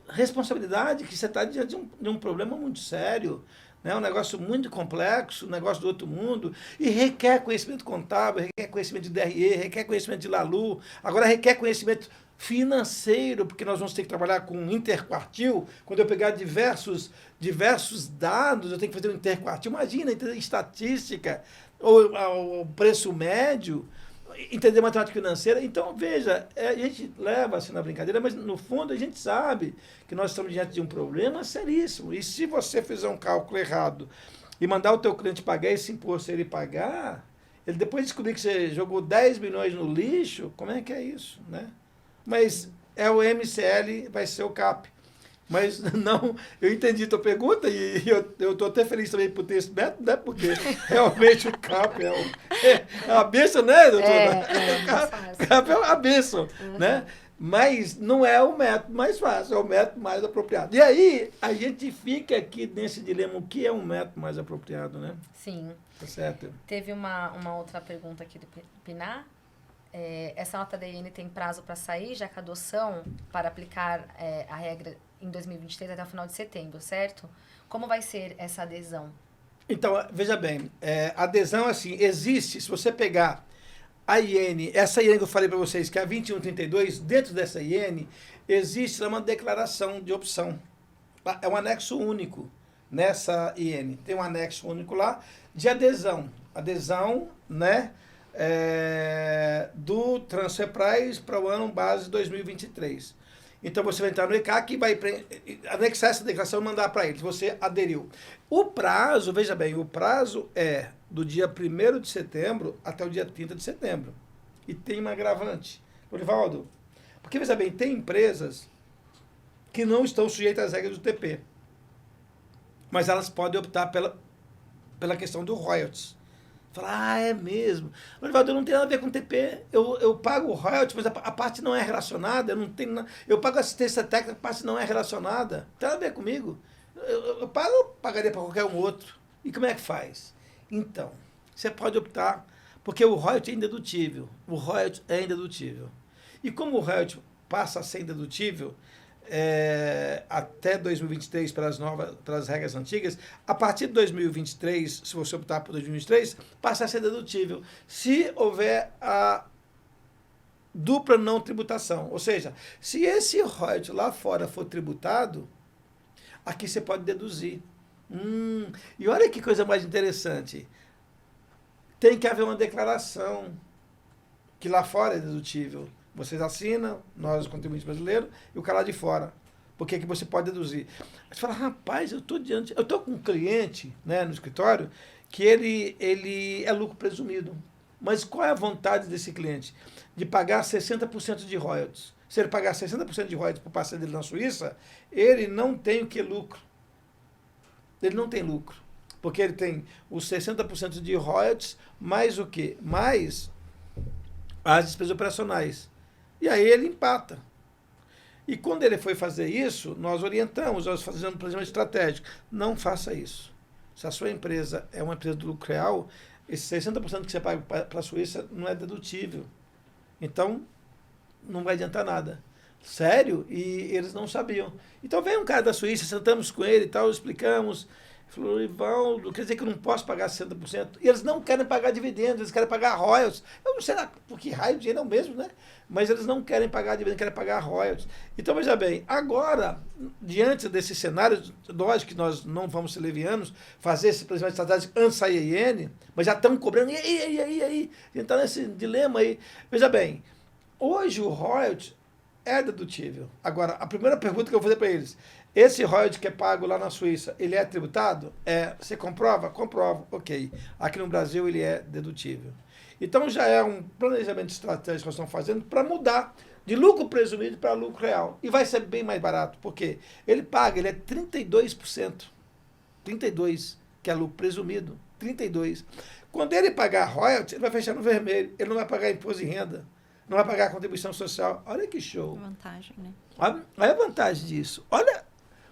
responsabilidade que você está diante de um problema muito sério, né? Um negócio muito complexo, um negócio do outro mundo, e requer conhecimento contábil, requer conhecimento de DRE, requer conhecimento de LALU, agora requer conhecimento financeiro, porque nós vamos ter que trabalhar com interquartil. Quando eu pegar diversos dados, eu tenho que fazer um interquartil. Imagina, estatística, ou o preço médio, entender matemática financeira. Então, veja, a gente leva assim na brincadeira, mas no fundo a gente sabe que nós estamos diante de um problema seríssimo. E se você fizer um cálculo errado e mandar o teu cliente pagar esse imposto, ele pagar, ele depois descobrir que você jogou 10 milhões no lixo, como é que é isso, né? Mas é o MCL, vai ser o CAP. Mas não, eu entendi a tua pergunta e eu estou até feliz também por ter esse método, né? Porque realmente o CAP é a bênção, né, doutora? O CAP é a bênção, né? Mas não é o método mais fácil, é o método mais apropriado. E aí, a gente fica aqui nesse dilema, o que é um método mais apropriado, né? Sim. Tá certo. Teve uma outra pergunta aqui do Pinar. Essa nota da IN tem prazo para sair, já que a adoção para aplicar a regra em 2023 até o final de setembro, certo? Como vai ser essa adesão? Então, veja bem, a adesão, assim, existe, se você pegar a IN, essa IN que eu falei para vocês, que é a 2132, dentro dessa IN, existe uma declaração de opção. É um anexo único nessa IN. Tem um anexo único lá de adesão. Adesão, né? Do Transfer Price para o ano base 2023. Então, você vai entrar no ECAC e vai anexar essa declaração e mandar para eles. Você aderiu. O prazo, veja bem, o prazo é do dia 1º de setembro até o dia 30 de setembro. E tem uma agravante. Olivaldo, porque, veja bem, tem empresas que não estão sujeitas às regras do TP. Mas elas podem optar pela questão do royalties. Fala, é mesmo. Lorivaldo, não tem nada a ver com TP. Eu pago o royalty, mas a parte não é relacionada. Eu pago assistência técnica, a parte não é relacionada. Não tem nada a ver comigo. Eu pagaria para qualquer um outro. E como é que faz? Então, você pode optar, porque o royalty é indedutível. O royalty é indedutível. E como o royalty passa a ser indedutível até 2023 pelas regras antigas, a partir de 2023, se você optar por 2023, passa a ser dedutível. Se houver a dupla não tributação. Ou seja, se esse royalty lá fora for tributado, aqui você pode deduzir. E olha que coisa mais interessante. Tem que haver uma declaração que lá fora é dedutível. Vocês assinam, nós, os contribuintes brasileiros, e o cara lá de fora. Porque que você pode deduzir. Você fala, rapaz, eu estou com um cliente, né, no escritório que ele é lucro presumido. Mas qual é a vontade desse cliente? De pagar 60% de royalties. Se ele pagar 60% de royalties para o parceiro dele na Suíça, ele não tem o que lucro. Ele não tem lucro. Porque ele tem os 60% de royalties, mais o quê? Mais as despesas operacionais. E aí ele empata. E quando ele foi fazer isso, nós orientamos, nós fazemos um planejamento estratégico. Não faça isso. Se a sua empresa é uma empresa do lucro real, esse 60% que você paga para a Suíça não é dedutível. Então, não vai adiantar nada. Sério? E eles não sabiam. Então veio um cara da Suíça, sentamos com ele e tal, explicamos. Ele falou, Ivaldo, quer dizer que eu não posso pagar 60%. E eles não querem pagar dividendos, eles querem pagar royalties. Eu não sei lá por que raio de dinheiro é o mesmo, né? Mas eles não querem pagar dividendos, querem pagar royalties. Então, veja bem, agora, diante desse cenário, lógico que nós não vamos ser levianos, fazer esse planejamento estratégico antes de sair a IN, mas já estamos cobrando, e aí? A gente está nesse dilema aí. Veja bem, hoje o royalty é dedutível. Agora, a primeira pergunta que eu vou fazer para eles, esse royalty que é pago lá na Suíça, ele é tributado? Você comprova? Comprovo. Ok. Aqui no Brasil ele é dedutível. Então já é um planejamento estratégico que nós estamos fazendo para mudar de lucro presumido para lucro real. E vai ser bem mais barato, porque ele é 32%. 32%, que é lucro presumido. 32%. Quando ele pagar royalty, ele vai fechar no vermelho. Ele não vai pagar imposto de renda. Não vai pagar contribuição social. Olha que show. Vantagem, né? Olha a vantagem disso. Olha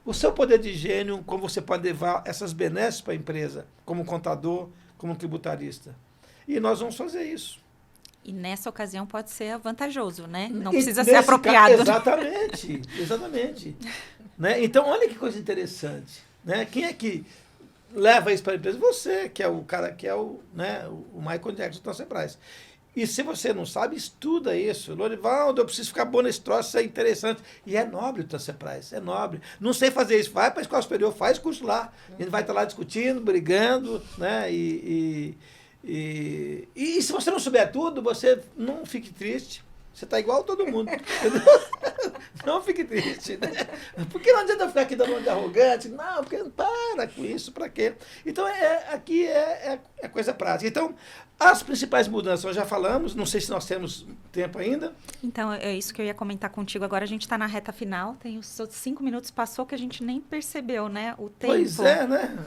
o seu poder de gênio, como você pode levar essas benesses para a empresa, como contador, como tributarista. E nós vamos fazer isso. E nessa ocasião pode ser vantajoso, né? Não precisa ser apropriado. Exatamente, exatamente. Né? Então, olha que coisa interessante. Né? Quem é que leva isso para a empresa? Você, que é o cara que é o Michael Jackson da Transcepraz. E se você não sabe, estuda isso. Lorivaldo, eu preciso ficar bom nesse troço, isso é interessante. E é nobre o Transcepraz, é nobre. Não sei fazer isso, vai para a escola superior, faz curso lá. A gente vai estar lá discutindo, brigando, né? E se você não souber tudo, você não fique triste. Você está igual a todo mundo. Não fique triste, né? Porque não adianta ficar aqui dando uma de arrogante. Não, porque para com isso, para quê? Então, aqui é coisa prática. Então, as principais mudanças nós já falamos, não sei se nós temos tempo ainda. Então, é isso que eu ia comentar contigo. Agora a gente está na reta final, tem os 5 minutos, passou que a gente nem percebeu, né? O tempo. Pois é, né?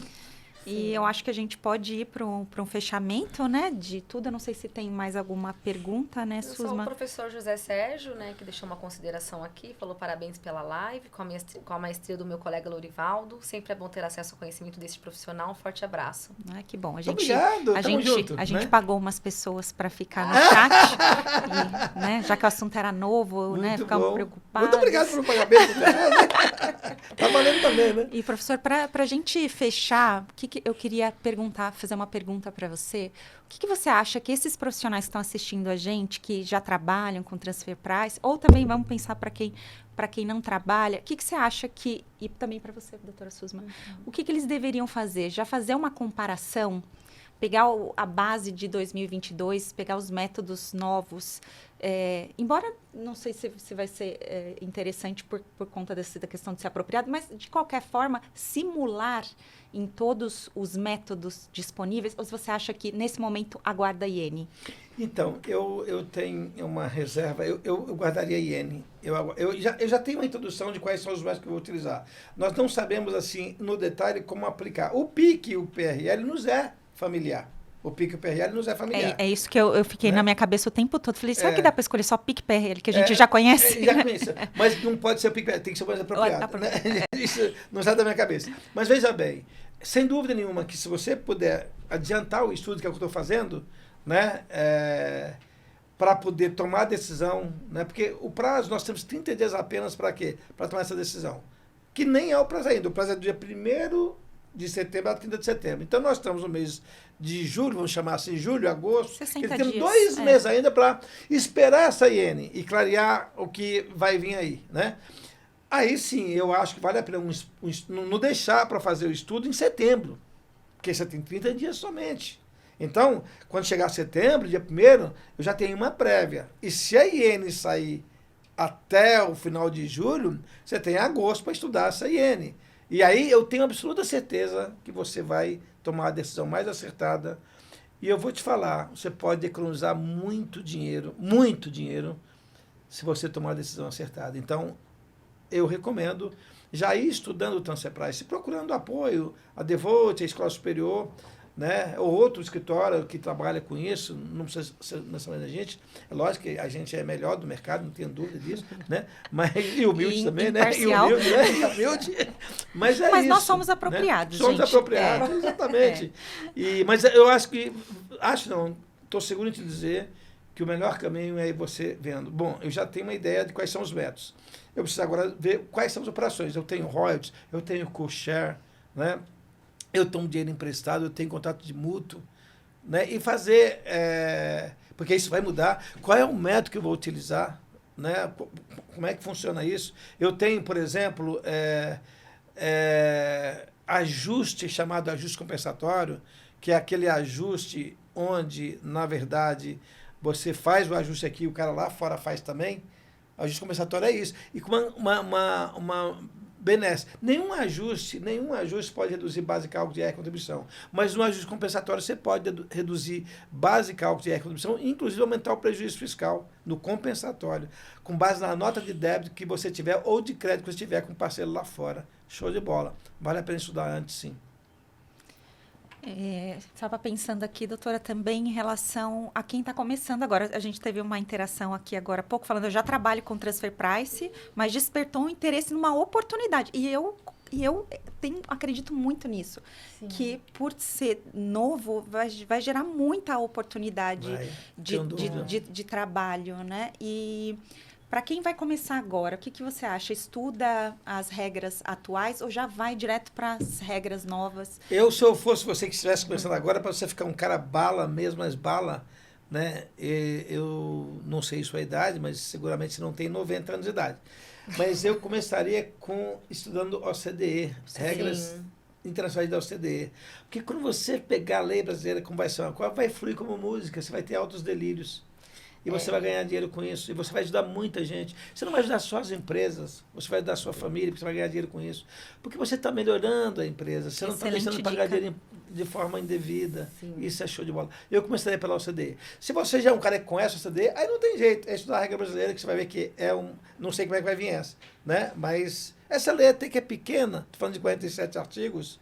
E eu acho que a gente pode ir para um fechamento, né, de tudo. Eu não sei se tem mais alguma pergunta, né, Suzma? Eu sou o professor José Sérgio, né, que deixou uma consideração aqui, falou parabéns pela live, com a maestria do meu colega Lorivaldo. Sempre é bom ter acesso ao conhecimento desse profissional. Um forte abraço. Ah, que bom. Obrigado, a gente pagou umas pessoas para ficar no chat, e, né, já que o assunto era novo, muito, né, ficamos preocupados. Muito obrigado pelo pagamento. Tá valendo também, né? E, professor, para a gente fechar, eu queria fazer uma pergunta para você. O que você acha que esses profissionais que estão assistindo a gente, que já trabalham com transfer price, ou também vamos pensar para quem não trabalha, o que você acha que, e também para você, doutora Suzma, o que eles deveriam fazer? Já fazer uma comparação, pegar a base de 2022, pegar os métodos novos, embora não sei se vai ser interessante por conta da questão de ser apropriado, mas de qualquer forma, simular em todos os métodos disponíveis, ou se você acha que nesse momento aguarda a IN? Então, eu tenho uma reserva, eu guardaria a IN. Eu já tenho uma introdução de quais são os métodos que eu vou utilizar. Nós não sabemos, assim, no detalhe como aplicar. O PIC e o PRL nos é familiar. O PIC e o PRL nos é familiar. É isso que eu fiquei na minha cabeça o tempo todo. Falei, será que dá para escolher só PIC e PRL, que a gente já conhece? Já conhece. Mas não pode ser o PIC e PRL, tem que ser o mais apropriado. Né? Isso não sai da minha cabeça. Mas veja bem, sem dúvida nenhuma que se você puder adiantar o estudo que eu estou fazendo, né, para poder tomar a decisão, né, porque o prazo, nós temos 30 dias apenas para quê? Para tomar essa decisão. Que nem é o prazo ainda. O prazo é do dia 1º de setembro a 30 de setembro. Então, nós estamos no mês de julho, vamos chamar assim, julho, agosto. 60 temos dias. 2 meses ainda para esperar essa iene e clarear o que vai vir aí, né? Aí sim, eu acho que vale a pena não deixar para fazer o estudo em setembro, porque você tem 30 dias somente. Então, quando chegar setembro, dia 1º, eu já tenho uma prévia. E se a iene sair até o final de julho, você tem agosto para estudar essa iene. E aí eu tenho absoluta certeza que você vai tomar a decisão mais acertada. E eu vou te falar, você pode economizar muito dinheiro, se você tomar a decisão acertada. Então, eu recomendo já ir estudando o Transfer Price, procurando apoio, a Devote, a Escola Superior, né, ou outro escritório que trabalha com isso, não precisa ser necessariamente a gente. É lógico que a gente é melhor do mercado, não tenho dúvida disso, né? Mas, e humilde também, né? E humilde, né? E humilde. Mas é mas isso. Nós somos apropriados, né? Somos apropriados, exatamente. Mas eu estou seguro em te dizer que o melhor caminho é você vendo. Bom, eu já tenho uma ideia de quais são os métodos. Eu preciso agora ver quais são as operações. Eu tenho royalties, eu tenho co-share, né? Eu tomo dinheiro emprestado, eu tenho contrato de mútuo, né? E fazer, porque isso vai mudar. Qual é o método que eu vou utilizar? Né? Como é que funciona isso? Eu tenho, por exemplo, ajuste chamado ajuste compensatório, que é aquele ajuste onde, na verdade, você faz o ajuste aqui e o cara lá fora faz também. Ajuste compensatório é isso. E com uma benesse. Nenhum ajuste pode reduzir base cálculo de contribuição. Mas no ajuste compensatório você pode reduzir base cálculo de contribuição, inclusive aumentar o prejuízo fiscal no compensatório, com base na nota de débito que você tiver ou de crédito que você tiver com parceiro lá fora. Show de bola. Vale a pena estudar antes, sim. Estava pensando aqui, doutora, também em relação a quem está começando agora. A gente teve uma interação aqui agora há pouco, falando, eu já trabalho com Transfer Price, mas despertou um interesse numa oportunidade. E eu acredito muito nisso. Sim. Que por ser novo, vai gerar muita oportunidade de trabalho, né? E para quem vai começar agora, o que você acha? Estuda as regras atuais ou já vai direto para as regras novas? Se eu fosse você que estivesse começando agora, para você ficar um cara bala mesmo, mas bala, né? Eu não sei sua idade, mas seguramente você não tem 90 anos de idade. Mas eu começaria estudando OCDE, regras internacionais da OCDE. Porque quando você pegar a lei brasileira como vai ser vai fluir como música, você vai ter altos delírios. E você vai ganhar dinheiro com isso. E você vai ajudar muita gente. Você não vai ajudar só as empresas. Você vai ajudar a sua família, porque você vai ganhar dinheiro com isso. Porque você está melhorando a empresa. Você não está deixando de pagar dinheiro de forma indevida. Sim. Isso é show de bola. Eu começaria pela OCDE. Se você já é um cara que conhece a OCDE, aí não tem jeito. É estudar a regra brasileira que você vai ver que não sei como é que vai vir essa. Né? Mas essa lei até que é pequena. Estou falando de 47 artigos.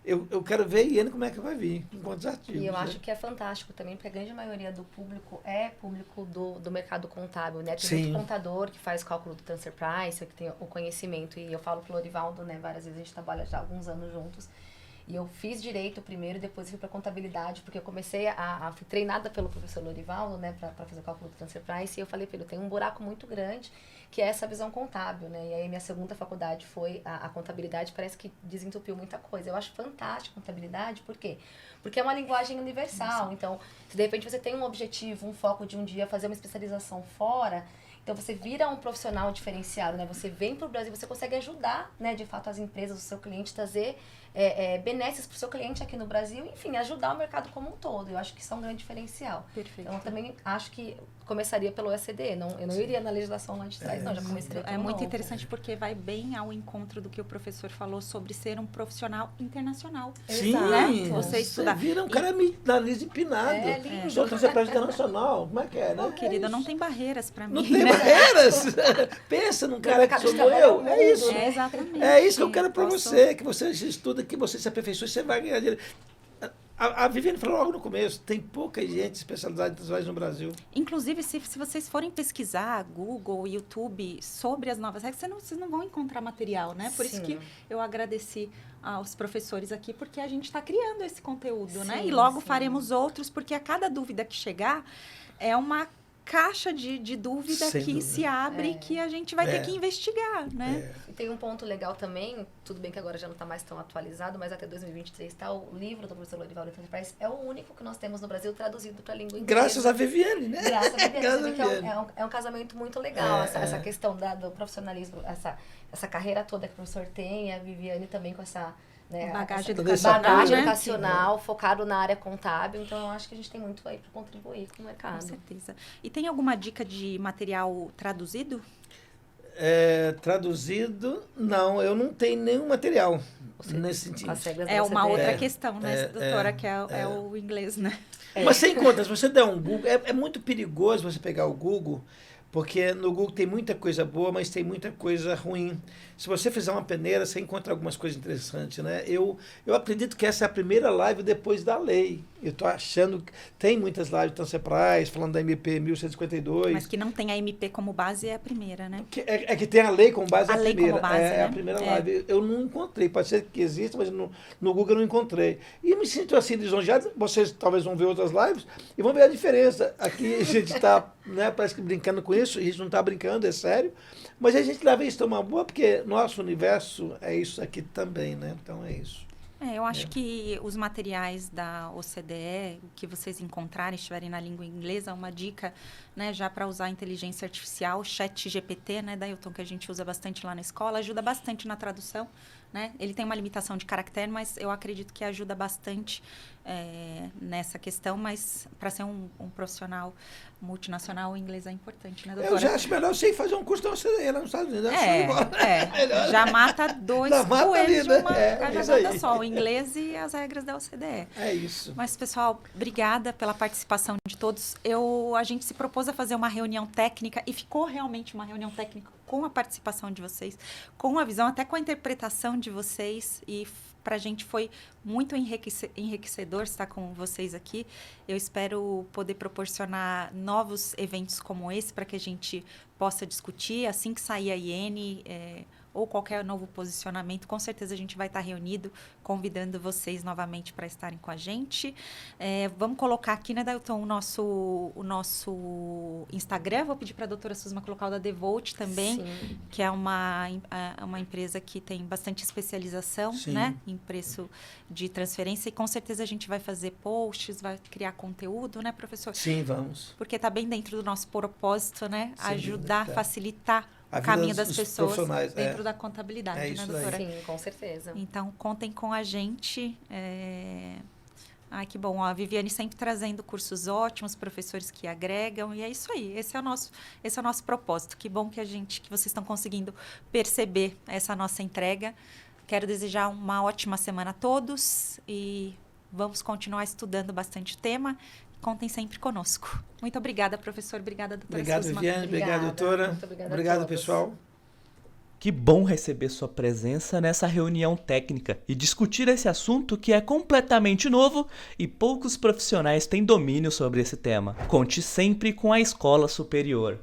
Eu quero ver iene como é que vai vir, com quantos artigos. E eu acho que é fantástico também, porque a grande maioria do público é público do mercado contábil, né? Tem muito contador que faz cálculo do Transfer Price, que tem o conhecimento, e eu falo pro Lorivaldo, né? Várias vezes a gente trabalha já há alguns anos juntos. E eu fiz direito primeiro, depois fui para contabilidade, porque eu comecei fui treinada pelo professor Lorivaldo, né? Para fazer o cálculo do Transfer Price, e eu falei para ele, tem um buraco muito grande, que é essa visão contábil, né? E aí minha segunda faculdade foi a contabilidade, parece que desentupiu muita coisa. Eu acho fantástico a contabilidade, por quê? Porque é uma linguagem universal. Então, se de repente você tem um objetivo, um foco de um dia fazer uma especialização fora, então você vira um profissional diferenciado, né? Você vem para o Brasil, você consegue ajudar, né, de fato, as empresas, o seu cliente, trazer benesses para o seu cliente aqui no Brasil, enfim, ajudar o mercado como um todo. Eu acho que isso é um grande diferencial. Perfeito. Então, eu também acho que começaria pelo OCDE, eu não iria na legislação lá de trás, não, já começaria pelo muito interessante porque vai bem ao encontro do que o professor falou sobre ser um profissional internacional. Sim, né? Você estudar. Vira um cara nariz empinado. Sou Transfer internacional, como é que é, né? Querida, não tem barreiras para mim. Não tem barreiras? Pensa num cara que sou eu. É isso. Exatamente. É isso que eu quero para você, que você estuda, que você se aperfeiçoe, você vai ganhar dinheiro. A Viviane falou logo no começo, tem pouca gente especializada em transferência no Brasil. Inclusive, se vocês forem pesquisar Google, YouTube, sobre as novas regras, vocês não vão encontrar material, né? Por isso que eu agradeci aos professores aqui, porque a gente está criando esse conteúdo, né? E logo faremos outros, porque a cada dúvida que chegar é uma caixa de dúvida Sem que dúvida. se abre, que a gente vai ter que investigar, né? E tem um ponto legal também, tudo bem que agora já não está mais tão atualizado, mas até 2023 está o livro do professor Lorival Leitão de Paes, é o único que nós temos no Brasil traduzido para a língua inglesa. Graças a Viviane, né? Graças a Viviane. Graças a Você vê que Viviane. é um casamento muito legal, essa questão do profissionalismo, essa carreira toda que o professor tem, a Viviane também com essa... Né, Bagagem bagagem né? educacional, focado na área contábil. Então, eu acho que a gente tem muito aí para contribuir com o mercado. Com certeza. E tem alguma dica de material traduzido? Traduzido, não, eu não tenho nenhum material nesse sentido. É uma outra questão, né, doutora, que é o inglês, né? Mas sem conta, se você der um Google, é muito perigoso você pegar o Google, porque no Google tem muita coisa boa, mas tem muita coisa ruim. Se você fizer uma peneira, você encontra algumas coisas interessantes, né? Eu acredito que essa é a primeira live depois da lei. Eu estou achando que tem muitas lives de Transceprais, falando da MP 1152. Mas que não tem a MP como base é a primeira, né? Que tem a lei como base, a lei primeira. Como base, né? A primeira live. Eu não encontrei, pode ser que exista, mas no Google eu não encontrei. E me sinto assim lisonjeado, vocês talvez vão ver outras lives e vão ver a diferença. Aqui a gente está, né, parece que brincando com isso, a gente não está brincando, é sério, mas a gente leva isso uma boa, porque nosso universo é isso aqui também, né? Então é isso. Eu acho que os materiais da OCDE, o que vocês encontrarem, estiverem na língua inglesa, uma dica, né, já para usar a inteligência artificial, o ChatGPT, né, Dailton, que a gente usa bastante lá na escola, ajuda bastante na tradução, né? Ele tem uma limitação de caractere, mas eu acredito que ajuda bastante nessa questão, mas para ser um profissional multinacional, o inglês é importante, né, doutora? Eu já acho melhor você ir fazer um curso da OCDE lá nos Estados Unidos. Já mata dois coelhos de uma cajadada só, o inglês e as regras da OCDE. É isso. Mas, pessoal, obrigada pela participação de todos. A gente se propôs a fazer uma reunião técnica e ficou realmente uma reunião técnica com a participação de vocês, com a visão, até com a interpretação de vocês, e para a gente foi muito enriquecedor estar com vocês aqui. Eu espero poder proporcionar novos eventos como esse para que a gente possa discutir. Assim que sair a IN ou qualquer novo posicionamento, com certeza a gente vai estar reunido, convidando vocês novamente para estarem com a gente. Vamos colocar aqui, né, Dailton, o nosso Instagram. Vou pedir para a doutora Suzma colocar o da Devolt também, sim, que é uma empresa que tem bastante especialização, né, em preço de transferência, e com certeza a gente vai fazer posts, vai criar conteúdo, né, professor? Sim, vamos. Porque está bem dentro do nosso propósito, né, sem ajudar, dúvida, facilitar o caminho das pessoas dentro da contabilidade, né, doutora? Sim, com certeza. Então, contem com a gente. Ai, que bom. A Viviane sempre trazendo cursos ótimos, professores que agregam, e é isso aí. Esse é o nosso propósito. Que bom que vocês estão conseguindo perceber essa nossa entrega. Quero desejar uma ótima semana a todos e vamos continuar estudando bastante o tema. Contem sempre conosco. Muito obrigada, professor. Obrigada, doutora Obrigado, Suzma. Viviane. Obrigado, doutora. Muito obrigada. Obrigado, pessoal. Que bom receber sua presença nessa reunião técnica e discutir esse assunto que é completamente novo e poucos profissionais têm domínio sobre esse tema. Conte sempre com a Escola Superior.